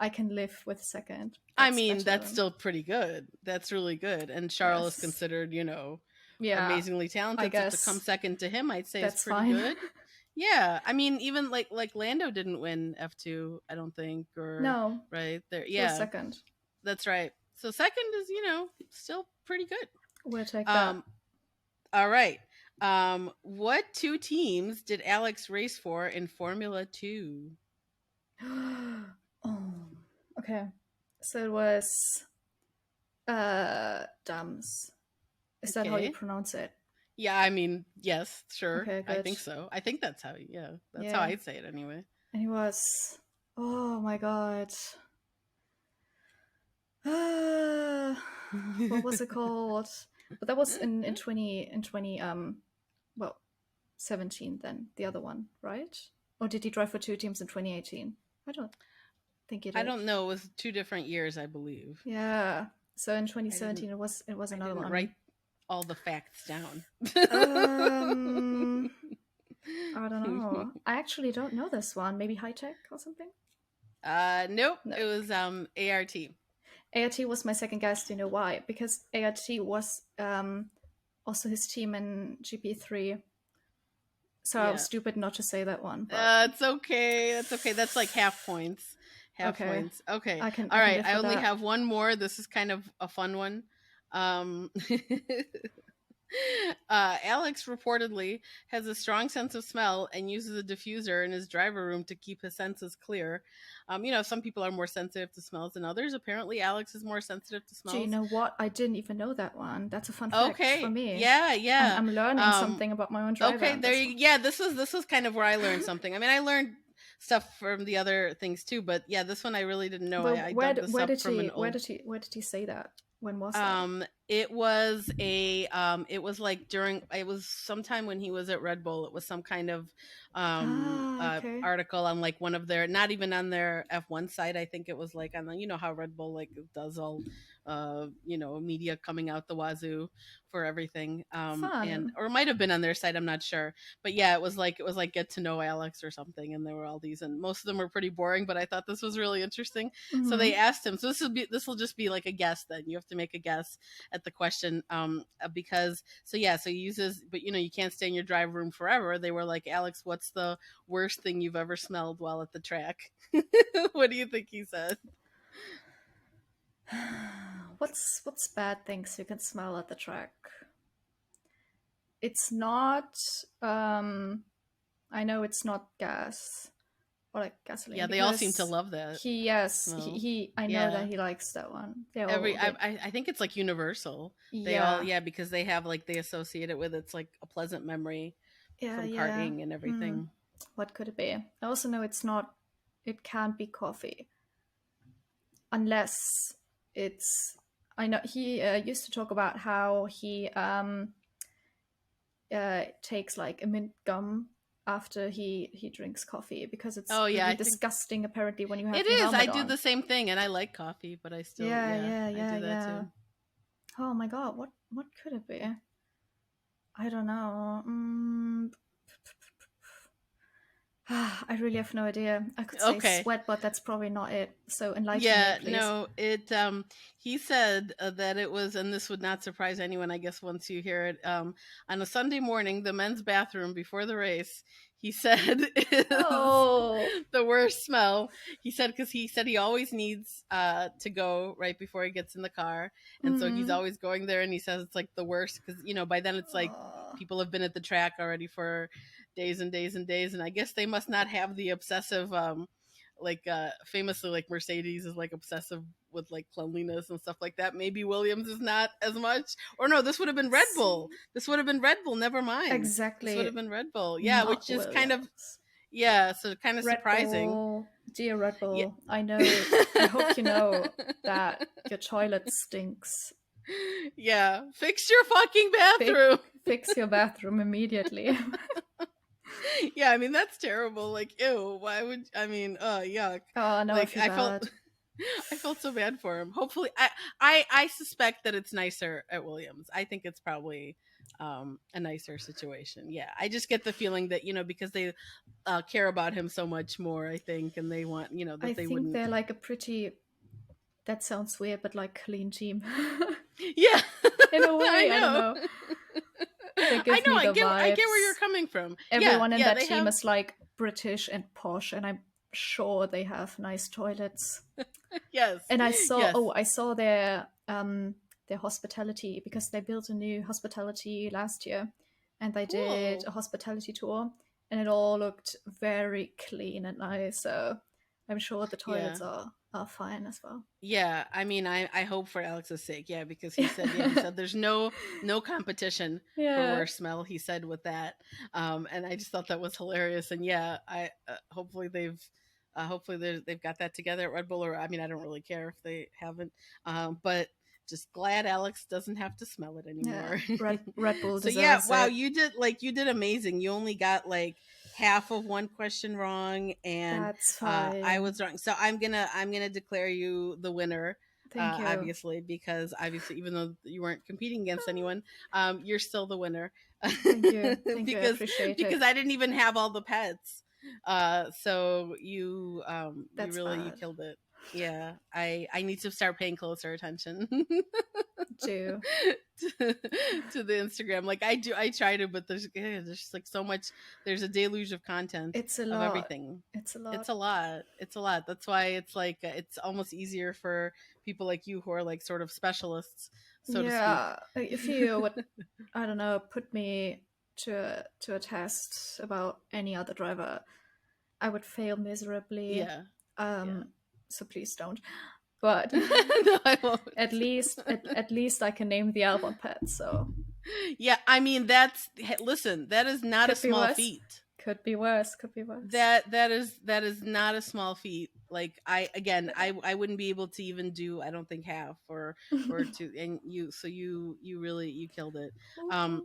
I can live with second. I That's mean, better that's than still pretty good. That's really good. And Charles is yes. considered, Yeah, amazingly I talented. So to come guess second to him, I'd say is that's pretty fine. good. Yeah, I mean, even like Lando didn't win F2, I don't think, or No, right there. he was Yeah, second. that's right. So second is, still pretty good. We'll take that. Um, all right. What two teams did Alex race for in Formula 2? Oh, okay. So it was Dams. Is that how you Okay. pronounce it? Yeah, I mean, yes, sure. Okay, I good. think so. I think that's how, yeah, that's how Yeah. I'd say it anyway. And he was, oh my god. What was it called? But that was in 20 well, 17 then, the other one, right? Or did he drive for two teams in 2018? I don't think he I did. don't know. It was 2 different years, I believe. Yeah. So in I didn't. 2017 it was I another didn't one. write all the facts down. Um I don't know. I actually don't know this one. Maybe high tech or something? Nope. No. It was ART. ART was my second guess. Do you know why? Because ART was also his team in GP3. So I was Yeah. stupid not to say that one, but It's okay. That's okay. That's like half points. Half okay. points. Okay. I can All I can right. live I with only that. have one more. This is kind of a fun one. Um, Alex reportedly has a strong sense of smell and uses a diffuser in his driver room to keep his senses clear. Some people are more sensitive to smells than others. Apparently, Alex is more sensitive to Do you smells. know what? I didn't even know that one. That's a fun fact for Okay. me. Yeah. I'm Yeah. I'm learning Um, something about my own okay. driver. There That's you. fun. Yeah. This was kind of where I learned something. I mean, I learned stuff from the other things too, but yeah, this one I really didn't know. I But dug this where up did from an he old. where did he say that? When was that? It was like during, it was sometime when he was at Red Bull. It was some kind of Okay. article on like one of their, not even on their F1 site. I think it was like on the, how Red Bull like does all media coming out the wazoo for everything. And Fun. or it might have been on their site, I'm not sure. But yeah, it was like get to know Alex or something, and there were all these, and most of them were pretty boring, but I thought this was really interesting. So Mm-hmm. they asked him. So this will just be like a guess. Then you have to make a guess at the question, because so he uses, but you can't stay in your drive room forever. They were like, Alex, what's the worst thing you've ever smelled while at the track? What do you think he said? What's bad things you can smell at the track? It's not I know it's not gas or like gasoline Yeah, they all seem to because love that smell. he I know that Yeah. he likes that one. They Every all I, did. I I think it's like universal. They all, Yeah. yeah, because they have like, they associate it with, it's like a pleasant memory Yeah, from yeah. karting and Hmm. everything. What could it be? I also know it can't be coffee unless it's I know he used to talk about how he takes like a mint gum after he drinks coffee because it's Oh yeah, really I think disgusting apparently when you it have your is. I helmet do on. the same thing, and I like coffee, but I still, Yeah, yeah, yeah, I yeah, do that yeah. too. Oh my god, what could it be? I don't know. I really have no idea. I could say Okay. sweat, but that's probably not it. So enlighten me, Yeah, please. no, he said that it was, and this would not surprise anyone, I guess, once you hear it. On a Sunday morning, the men's bathroom before the race, he said, is Oh. the worst smell. He said, because he said he always needs to go right before he gets in the car, and so he's Mm. always going there, and he says it's like the worst because by then it's like Oh. people have been at the track already for days and days and days, and I guess they must not have the obsessive like famously, like Mercedes is like obsessive with like cleanliness and stuff like that. Maybe Williams is not as much. Or no, this would have been Red Bull. See, This would have been Red Bull. Never mind. This would exactly have been Red Bull. Yeah, not which is kind of, Williams. yeah, so kind of Red surprising. Bull, dear Red Yeah. Bull, I know. I hope you know that your toilet stinks. Yeah, fix your fucking Fix, bathroom. fix your bathroom immediately. Yeah, I mean that's terrible. Like, ew. Why would, I mean? Yuck. Oh no, I Like feel I felt, bad. I felt so bad for him. Hopefully, I suspect that it's nicer at Williams. I think it's probably a nicer situation. Yeah, I just get the feeling that because they care about him so much more. I think, and they want I that they think wouldn't. they're like a pretty. That sounds weird, but like clean team. Yeah, In a I way, I don't know. know. They I give know. me I the get. I get where you're vibes. coming from. Yeah, Everyone in yeah. that They team have. is like British and posh, and I'm sure they have nice toilets. Yes. And Yes. I saw their hospitality because they built a new hospitality last year, and they did Cool. a hospitality tour, and it all looked very clean and nice. So I'm sure the Yeah. toilets are fine as well. Yeah, I mean, I hope for Alex's sake, yeah, because he said, yeah, he said there's no competition for Yeah, worst smell. He said with that, and I just thought that was hilarious. And yeah, I hopefully they've got that together at Red Bull. Or I mean, I don't really care if they haven't, but just glad Alex doesn't have to smell it yeah. anymore. Red Bull So yeah, deserves wow, it. you did amazing. You only got like half of one question wrong, and That's I fine. was wrong. So I'm gonna declare you the winner, Thank you. obviously, because obviously even though you weren't competing against anyone, you're still the winner. Thank you. Thank you. I because appreciate because it. I didn't even have all the pets. So you That's really you bad. killed it. Yeah, I need to start paying closer attention Do. to the Instagram. Like I try to, but there's just like so much. There's a deluge of content It's a of lot. everything. It's a It's lot. a lot. It's a lot. That's why it's like it's almost easier for people like you who are like sort of specialists, so to speak. Yeah. If you would, I don't know, put me to a test about any other driver, I would fail miserably. Yeah, yeah. Um, so please don't. But No, I won't. at least I can name the Albon pet. So Yeah, I mean listen, that is not a could be small worse. feat. Could be worse. Could be worse. That is not a small feat. Like I wouldn't be able to even do, I don't think, half or two. And you really you killed it.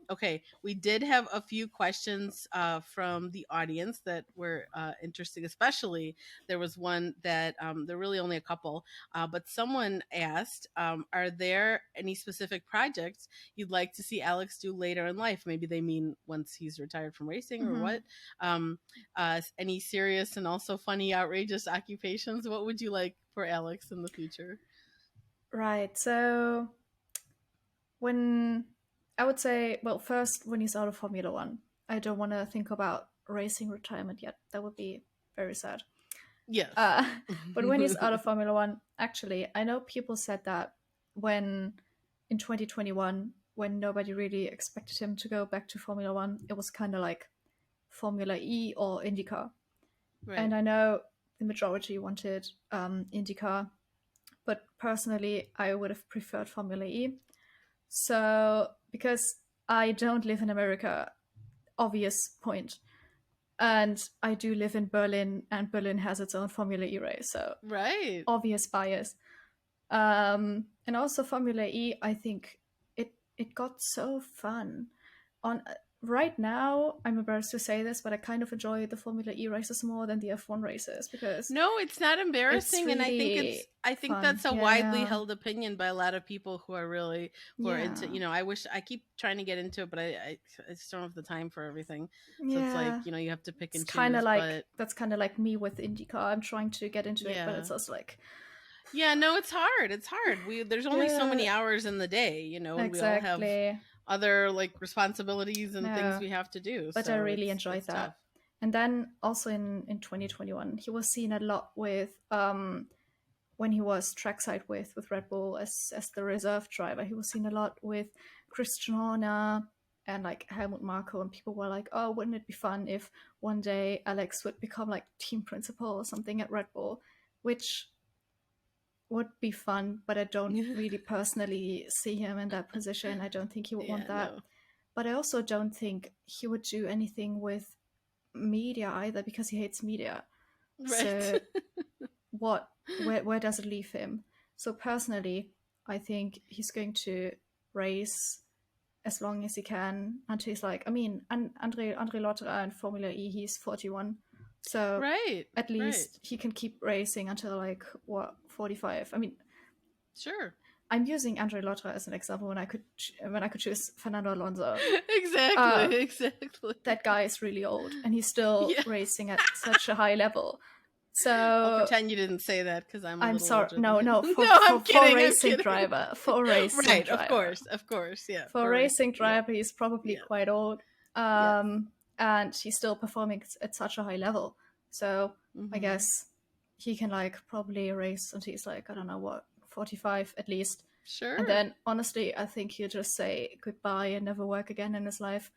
Okay, we did have a few questions from the audience that were interesting. Especially there was one that there are really only a couple, but someone asked, are there any specific projects you'd like to see Alex do later in life? Maybe they mean once he's retired from racing, or Mhm. what. um, any serious and also funny, outrageous occupations? What would you like for Alex in the future? Right. So when I would say, well, first when he's out of Formula One, I don't want to think about racing retirement yet. That would be very sad. Yes. Uh, but when he's out of Formula One, actually, I know people said that when in 2021, when nobody really expected him to go back to Formula One, it was kind of like Formula E or IndyCar. Right. And I know the majority wanted IndyCar, but personally, I would have preferred Formula E. So, because I don't live in America, obvious point. And I do live in Berlin, and Berlin has its own Formula E race, so Right. obvious bias. And also Formula E, I think it got so fun. On right now, I'm embarrassed to say this, but I kind of enjoy the Formula E races more than the F1 races because No, it's not it's embarrassing, and really I think fun. that's a widely Yeah, held opinion by a lot of people who are really who are into. yeah, I wish I keep trying to get into it, but I just don't have the time for everything. So it's like yeah. you have to pick It's and kind of choose. like But that's kind of like me with IndyCar. I'm trying to get into it, but yeah, it's also like, yeah, no, it's hard. It's hard. There's only so yeah, many hours in the day, and we all have exactly. other like responsibilities and things No, we have to do. but I So really it's enjoyed tough. that. And then also in 2021, he was seen a lot with when he was trackside with Red Bull as the reserve driver. He was seen a lot with Christian Horner and like Helmut Marko, and people were like, "Oh, wouldn't it be fun if one day Alex would become like team principal or something at Red Bull?" Which would be fun, but I don't really personally see him in that position. I don't think he would want Yeah, that. no. But I also don't think he would do anything with media either because he hates media. Right. So where does it leave him? So personally, I think he's going to race as long as he can until he's like, I mean, Andre Lotterer in Formula E, he's 41. So Right. at Right. least he can keep racing until like what 45. I mean, Sure. I'm using Andre Lotterer as an example when I could choose Fernando Alonso. Exactly. Exactly. That guy is really old and he's still Yeah. racing at such a high level. I'll So pretend you didn't say that because I'm a I'm little sorry. older than No, him. no, No, I'm for kidding. I'm racing kidding. driver, for racing Right. Of driver, course. Of course. Yeah. for For racing racing. Yeah. driver, he's probably Yeah. quite old, Yes. and he's still performing at such a high level. So I Mm-hmm. guess he can like probably race until he's like I don't know what 45 at least, and Sure. then honestly, I think he'll just say goodbye and never work again in his life.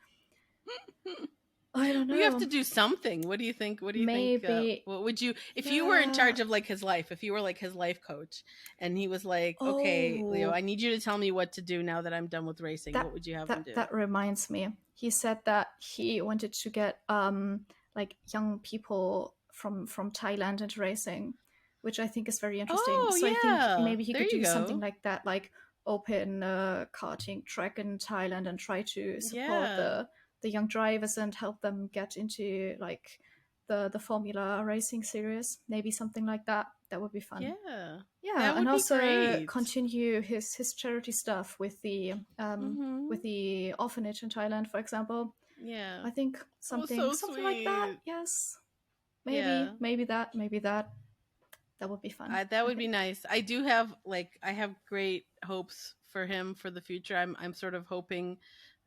I don't Well, you have know. to do something. What do you think? What do you think? Maybe. What would you, if you were in Yeah. charge of like his life, if you were like his life coach, and he was like, "Okay, Leo, Oh, I need you to tell me what to do now that I'm done with racing." that What would you have him that do? that reminds me. He said that he wanted to get like young people from Thailand into racing, which I think is very interesting. Oh So I think yeah, maybe he there could you do something go. like that, like open a karting track in Thailand and try to support Yeah, the young drivers and help them get into like the Formula racing series. Maybe something like that. That would be fun. yeah, Yeah, that and would be also great. continue his charity stuff Mm-hmm. with the orphanage in Thailand, for example. Yeah. I think Oh, something so something like that. sweet. Yes, Yeah. maybe that that would be fun. That I would be think. nice. I do have like I have great hopes for him for the future. I'm sort of hoping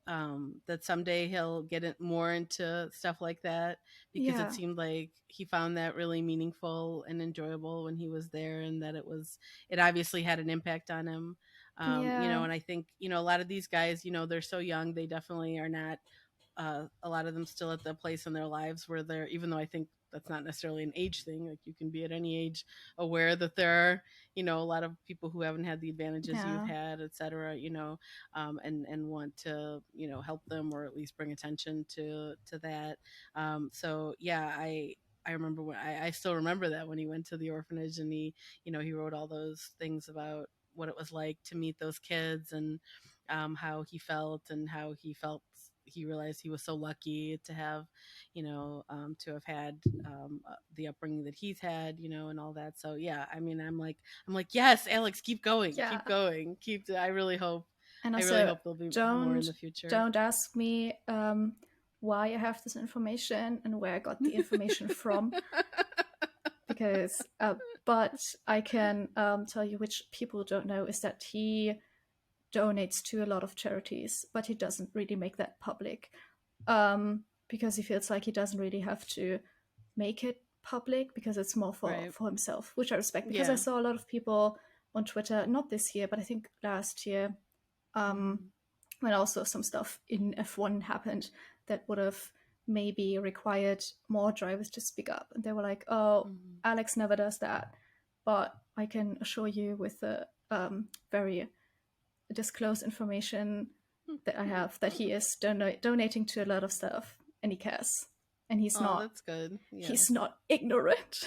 that someday he'll get it more into stuff like that because it Yeah, seemed like he found that really meaningful and enjoyable when he was there, and that it obviously had an impact on him. yeah, And I think a lot of these guys, they're so young, they definitely are not a lot of them still at the place in their lives where they're, even though I think that's not necessarily an age thing, like you can be at any age aware that there are, a lot of people who haven't had the advantages you've yeah, had, etc., and want to, help them or at least bring attention to that. So yeah, I remember when I still remember that when he went to the orphanage and he wrote all those things about what it was like to meet those kids, and how he felt, and how he realized he was so lucky to have, to have had the upbringing that he's had, and all that. So yeah, I mean, I'm like, yes, Alex, yeah. keep going, I really hope, And I really also, hope there'll be more in don't the future. don't ask me why I have this information and where I got the information from, because but I can tell you which people don't know is that he donates to a lot of charities, but he doesn't really make that public because he feels like he doesn't really have to make it public because it's more Right. for himself, which I respect. Because I Yeah. saw a lot of people on Twitter, not this year, but I think last year, um, Hmm. when also some stuff in F1 happened that would have maybe required more drivers to speak up. And they were like, oh, Hmm. Alex never does that. But I can assure you with the very disclosed information that I have that he is donating to a lot of stuff and he cares. And Oh, that's good. he's Yes. not ignorant.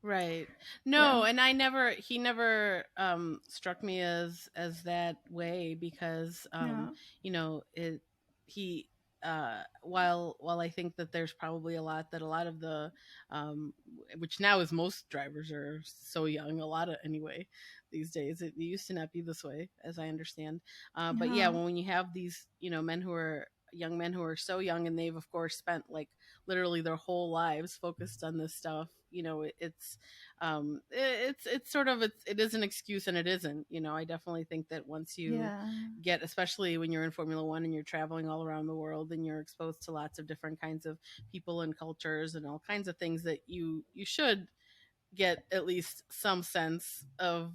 Right. Yeah. No, and he never struck me as that way, because Yeah. it he while I think that there's probably a lot of the which now is, most drivers are so young, a lot of, anyway, these days. It used to not be this way, as I understand. But yeah, Yeah. when you have these, young men who are so young, and they've of course spent like literally their whole lives focused on this stuff, it's sort of, it is an excuse and it isn't. I definitely think that once you Yeah. get, especially when you're in Formula One and you're traveling all around the world and you're exposed to lots of different kinds of people and cultures and all kinds of things, that you should get at least some sense of,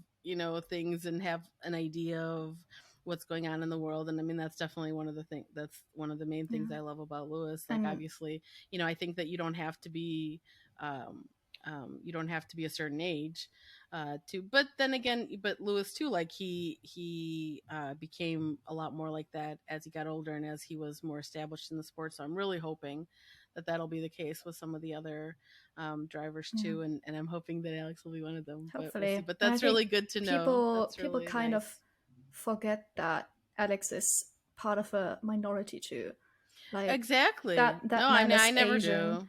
things, and have an idea of what's going on in the world. And I mean, that's one of the main things Yeah. I love about Lewis. Like, And obviously, I think that um, you don't have to be a certain age to, but then again, but Lewis too, like he became a lot more like that as he got older and as he was more established in the sport. So I'm really hoping that that'll be the case with some of the other drivers yeah, too, and I'm hoping that Alex will be one of them. But we'll see. hopefully. But And I that's think really good to know. That's people really kind of nice. forget that Alex is part of a minority too. Like Exactly. No, that man I is never Asian. do.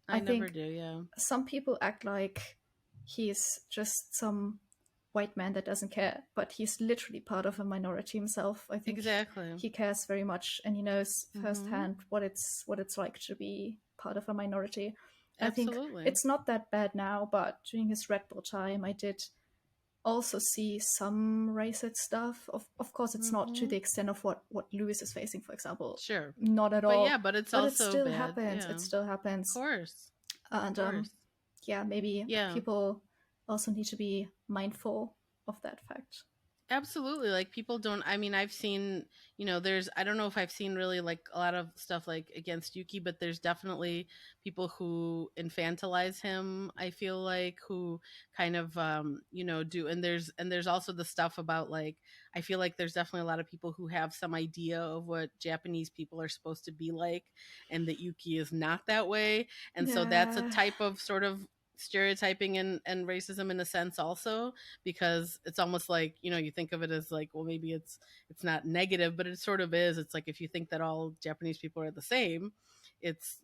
I I never think do. Yeah. some people act like he's just some white man that doesn't care, but he's literally part of a minority himself. I think Exactly. he cares very much and he knows Hmm. firsthand what it's like to be part of a minority. I think Absolutely. it's not that bad now, but during his Red Bull time, I did also see some racist stuff. Of course, it's not to Hmm. the extent of what Lewis is facing, for example. Sure. Not at But yeah, all. but it's But it also still bad. happens. Yeah. It still Of happens. course. Of And course. yeah, maybe Yeah. people also need to be mindful of that fact. Absolutely. Like people don't, I mean, I've seen, there's, I don't know if I've seen really like a lot of stuff like against Yuki, but there's definitely people who infantilize him, I feel like, who kind of, do, and there's also the stuff about like, I feel like there's definitely a lot of people who have some idea of what Japanese people are supposed to be like, and that Yuki is not that way. And so that's a Yeah. type of sort of stereotyping and racism in a sense also, because it's almost like, you think of it as like, well, maybe it's not negative, but it sort of is. It's like if you think that all Japanese people are the same, it's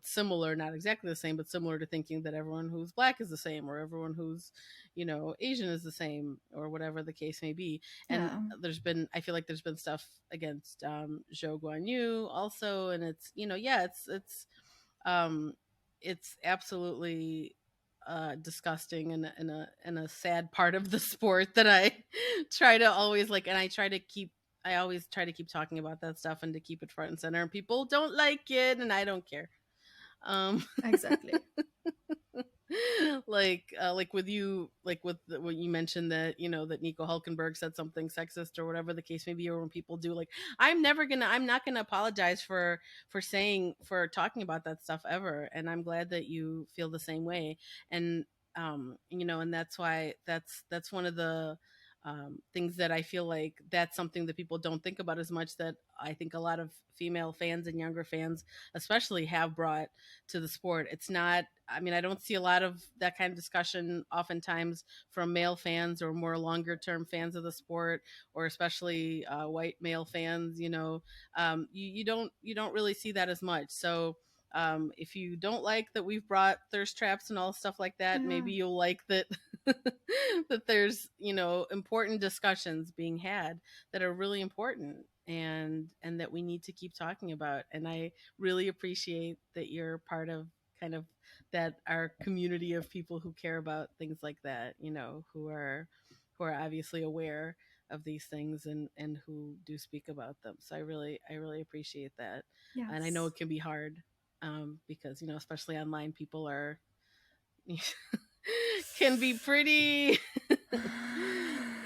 similar, not exactly the same, but similar to thinking that everyone who's black is the same, or everyone who's Asian is the same, or whatever the case may be. And Yeah. I feel like there's been stuff against Zhou Guanyu also, and it's yeah, um it's absolutely disgusting, and a sad part of the sport that I try to always like, and I always try to keep talking about that stuff and to keep it front and center, and people don't like it, and I don't care. um Exactly. like with you, like with when you mentioned that that Nico Hulkenberg said something sexist or whatever the case may be, or when people do, like, I'm not gonna apologize for talking about that stuff ever, and I'm glad that you feel the same way. And and that's why that's one of the things that I feel like that's something that people don't think about as much, that I think a lot of female fans and younger fans especially have brought to the sport. It's not, I mean, I don't see a lot of that kind of discussion oftentimes from male fans or more longer term fans of the sport, or especially white male fans. You don't really see that as much. So if you don't like that we've brought thirst traps and all stuff like that, Yeah. maybe you'll like that that there's important discussions being had that are really important, and that we need to keep talking about. And I really appreciate that you're part of kind of that, our community of people who care about things like that, who are obviously aware of these things, and who do speak about them. So I really appreciate that. And I know Yes. it can be hard, because especially online, people are can be pretty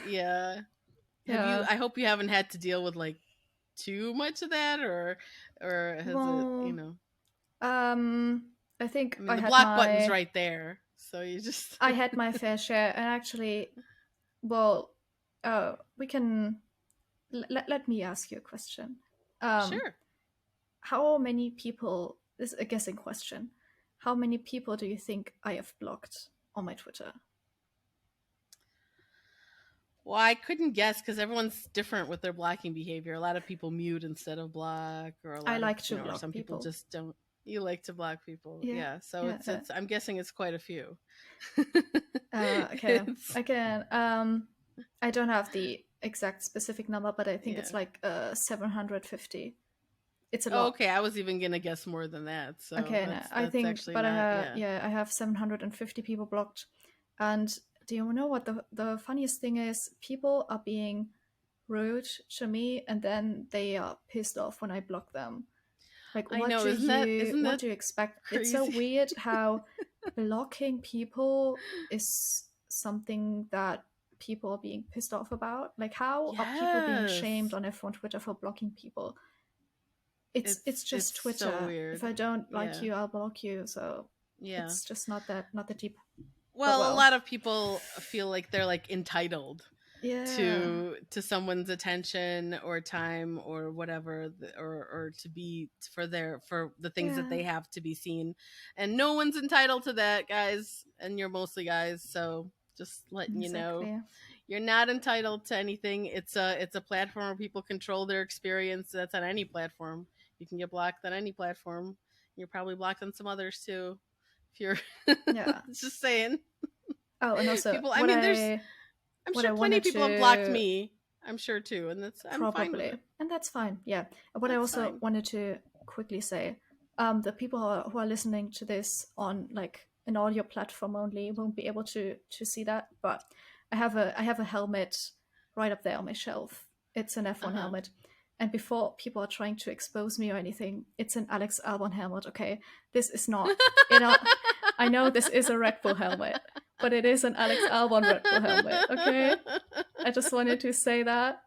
yeah. Yeah. I hope you haven't had to deal with like too much of that, or has it, Well, um, I think I mean, the block button's right there, so you just I had my fair share, and actually, well, we can let me ask you a question. Um, sure. how many people? This is a guessing question. How many people do you think I have blocked on my Twitter? Well, I couldn't guess because everyone's different with their blocking behavior. A lot of people mute instead of block, or a I lot of like to or block some people people. just don't. You like to block people, Yeah, yeah. So yeah. it's. I'm guessing it's quite a few. Okay. It's Again, I don't have the exact specific number, but I think it's yeah. like 750. It's a Oh, lot. okay, I was even gonna guess more than that. So Okay, no, that's I that's think, actually but I not. have, Yeah. yeah, I have 750 people blocked. And do you know what the funniest thing is? People are being rude to me, and then they are pissed off when I block them. Like, I know. Isn't that isn't what that do you expect? It's so crazy? weird how blocking people is something that people are being pissed off about. Like, how are people being shamed Yes. on F1 Twitter for blocking people? It's It's just so Twitter. If weird. I don't like Yeah. you, I'll block you. So Yeah. it's just not that deep. But Well, a well, lot of people feel like they're like entitled yeah, to someone's attention or time or whatever, or to be for the things that yeah, they have to be seen, and no one's entitled to that, guys. And you're mostly guys, so just letting you know, exactly. you're not entitled to anything. It's a platform where people control their experience. That's on any platform. You can get blocked on any platform. You're probably blocked on some others too, if you're Yeah. just saying. Oh, and also People, I mean, I'm what sure I plenty of wanted people have blocked to me. I'm sure too, and I'm fine with probably, it. and that's fine. Yeah. What I That's also fine. wanted to quickly say, the people who are listening to this on like an audio platform only won't be able to see that, but I have a helmet right up there on my shelf. It's an Uh F1 huh. helmet. And before people are trying to expose me or anything, it's an Alex Albon helmet, okay? This is not, you know, I know this is a Red Bull helmet, but it is an Alex Albon Red Bull helmet, okay? I just wanted to say that.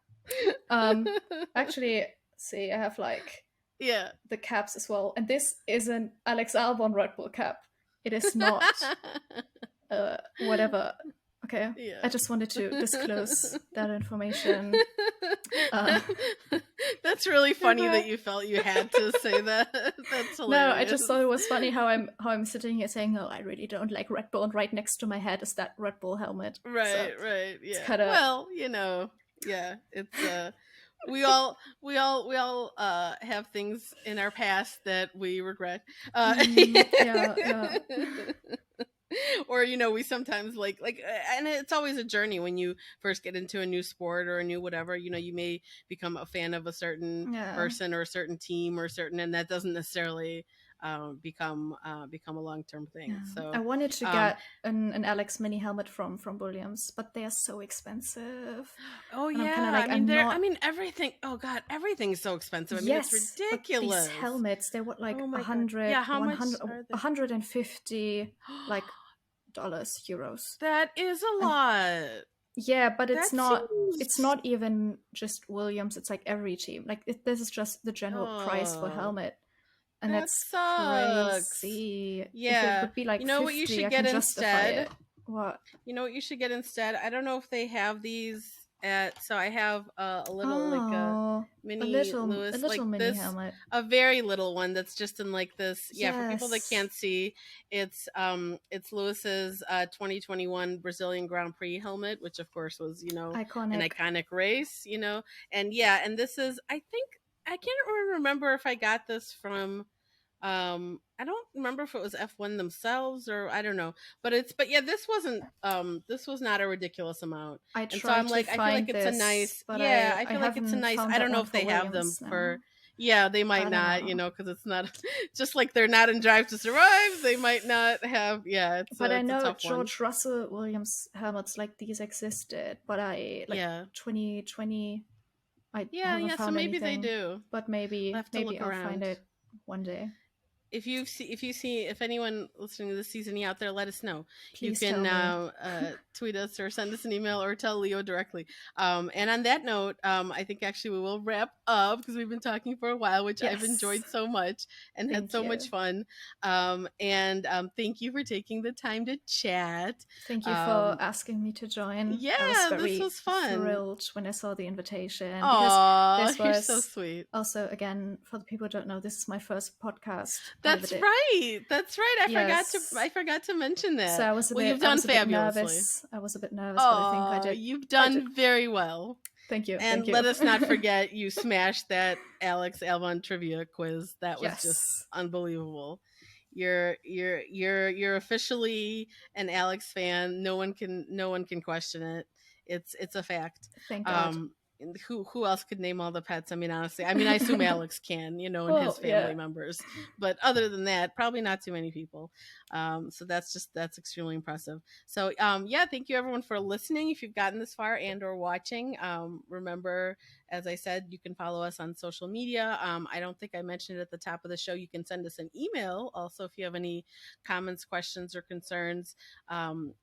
Actually, see, I have like yeah. the caps as well, and this is an Alex Albon Red Bull cap. It is not whatever. Okay, Yeah. I just wanted to disclose that information. That's really funny that you felt you had to say that. That's hilarious. No, I just thought it was funny how I'm sitting here saying, "Oh, I really don't like Red Bull," and right next to my head is that Red Bull helmet. Right, So right, yeah. it's kinda... Well, yeah, it's we all have things in our past that we regret. Yeah. Or we sometimes like and it's always a journey when you first get into a new sport or a new whatever. You may become a fan of a certain person or a certain team or and that doesn't necessarily become a long-term thing. So I wanted to get an Alex mini helmet from Williams, but they are so expensive. Oh and yeah, I'm kinda like, I mean everything. Oh god, everything's so expensive. I mean, yes, it's ridiculous. But these helmets, they were like Oh my God. 100, Yeah, how 100, much are they? 150 like dollars, euros. That is a lot. Yeah, but it's That not. seems- It's not even just Williams. It's like every team. Like this is just the general price for Oh, helmet, and that that's sucks. crazy. Yeah. If it would be like You know 50, what you should I get can justify instead? it. What? You know what you should get instead? I don't know if they have these at. So I have a little like a mini Lewis, a little like mini this, helmet. a very little one that's just in like this. Yeah, for people that Yes. can't see, it's Lewis's 2021 Brazilian Grand Prix helmet, which of course was Iconic. an iconic race. And yeah, and this is, I think, I can't remember if I got this from. I don't remember if it was F1 themselves or I don't know, but yeah, this was not a ridiculous amount. I And so I'm like, I feel like it's a nice, yeah, I feel like it's a nice, I don't know if they have them for, yeah, they might not, because it's not, just like they're not in Drive to Survive, they might not have, yeah, but I know a tough George Russell Williams helmets like these existed, but 2020, I haven't found so maybe anything, they do, but maybe I'll find it one day. If if anyone listening to this season out there, let us know. Please you can tweet us or send us an email or tell Leo directly. And on that note, I think actually we will wrap up because we've been talking for a while, which I've enjoyed so much and had so much fun. And thank you for taking the time to chat. Thank you for asking me to join. Yeah, this was fun. Thrilled when I saw the invitation. Aww, this was you're so sweet. Also, again, for the people who don't know, this is my first podcast. That's right. I forgot to mention that. So I was you've done fabulously. I was a bit nervous, but I think I did. You've done very well. Thank you. And let us not forget you smashed that Alex Albon trivia quiz. That was just unbelievable. You're officially an Alex fan. No one can question it. It's a fact. Thank God. Who else could name all the pets? I mean, honestly, I assume Alex can, and his family members. But other than that, probably not too many people. So that's extremely impressive. So thank you everyone for listening. If you've gotten this far and or watching, remember, as I said, you can follow us on social media. I don't think I mentioned it at the top of the show. You can send us an email. Also, if you have any comments, questions, or concerns,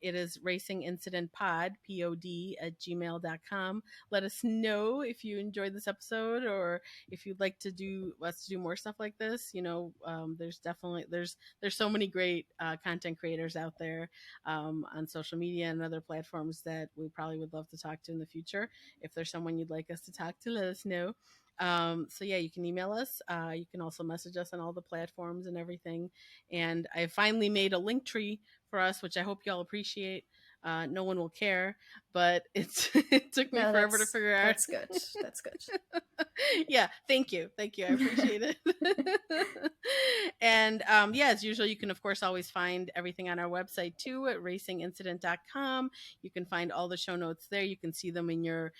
it is racingincidentpod, pod@gmail.com. Let us know if you enjoyed this episode or if you'd like to do more stuff like this. There's definitely there's so many great content creators out there on social media and other platforms that we probably would love to talk to in the future. If there's someone you'd like us to talk to, let us know. You can email us. You can also message us on all the platforms and everything. And I finally made a link tree for us, which I hope y'all appreciate. No one will care, but it took me forever to figure out. That's good. That's good. Yeah, thank you. I appreciate it. And as usual, you can of course always find everything on our website too at racingincident.com. You can find all the show notes there. You can see them in your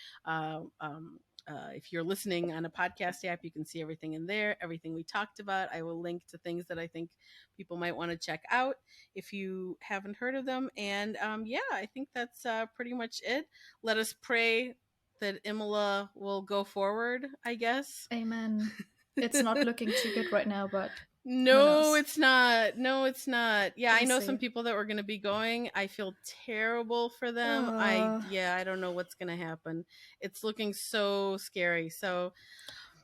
if you're listening on a podcast app, you can see everything in there, everything we talked about. I will link to things that I think people might want to check out if you haven't heard of them. And I think that's pretty much it. Let us pray that Imola will go forward, I guess. Amen. It's not looking too good right now, but Who No, knows? it's not. No, it's not. Yeah, I We'll know some see. people that were going to be going. I feel terrible for them. Uh, I don't know what's going to happen. It's looking so scary. So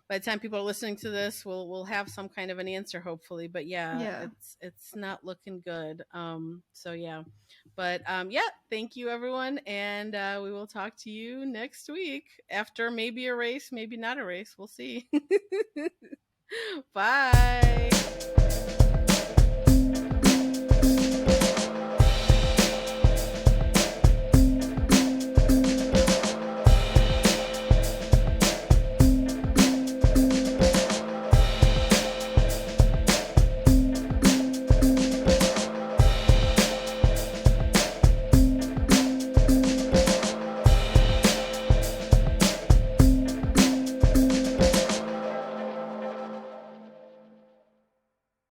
by the time people are listening to this, we'll have some kind of an answer, hopefully. But yeah, yeah. it's not looking good. So yeah, but yeah, thank you everyone, and we will talk to you next week after maybe a race, maybe not a race. We'll see. Bye.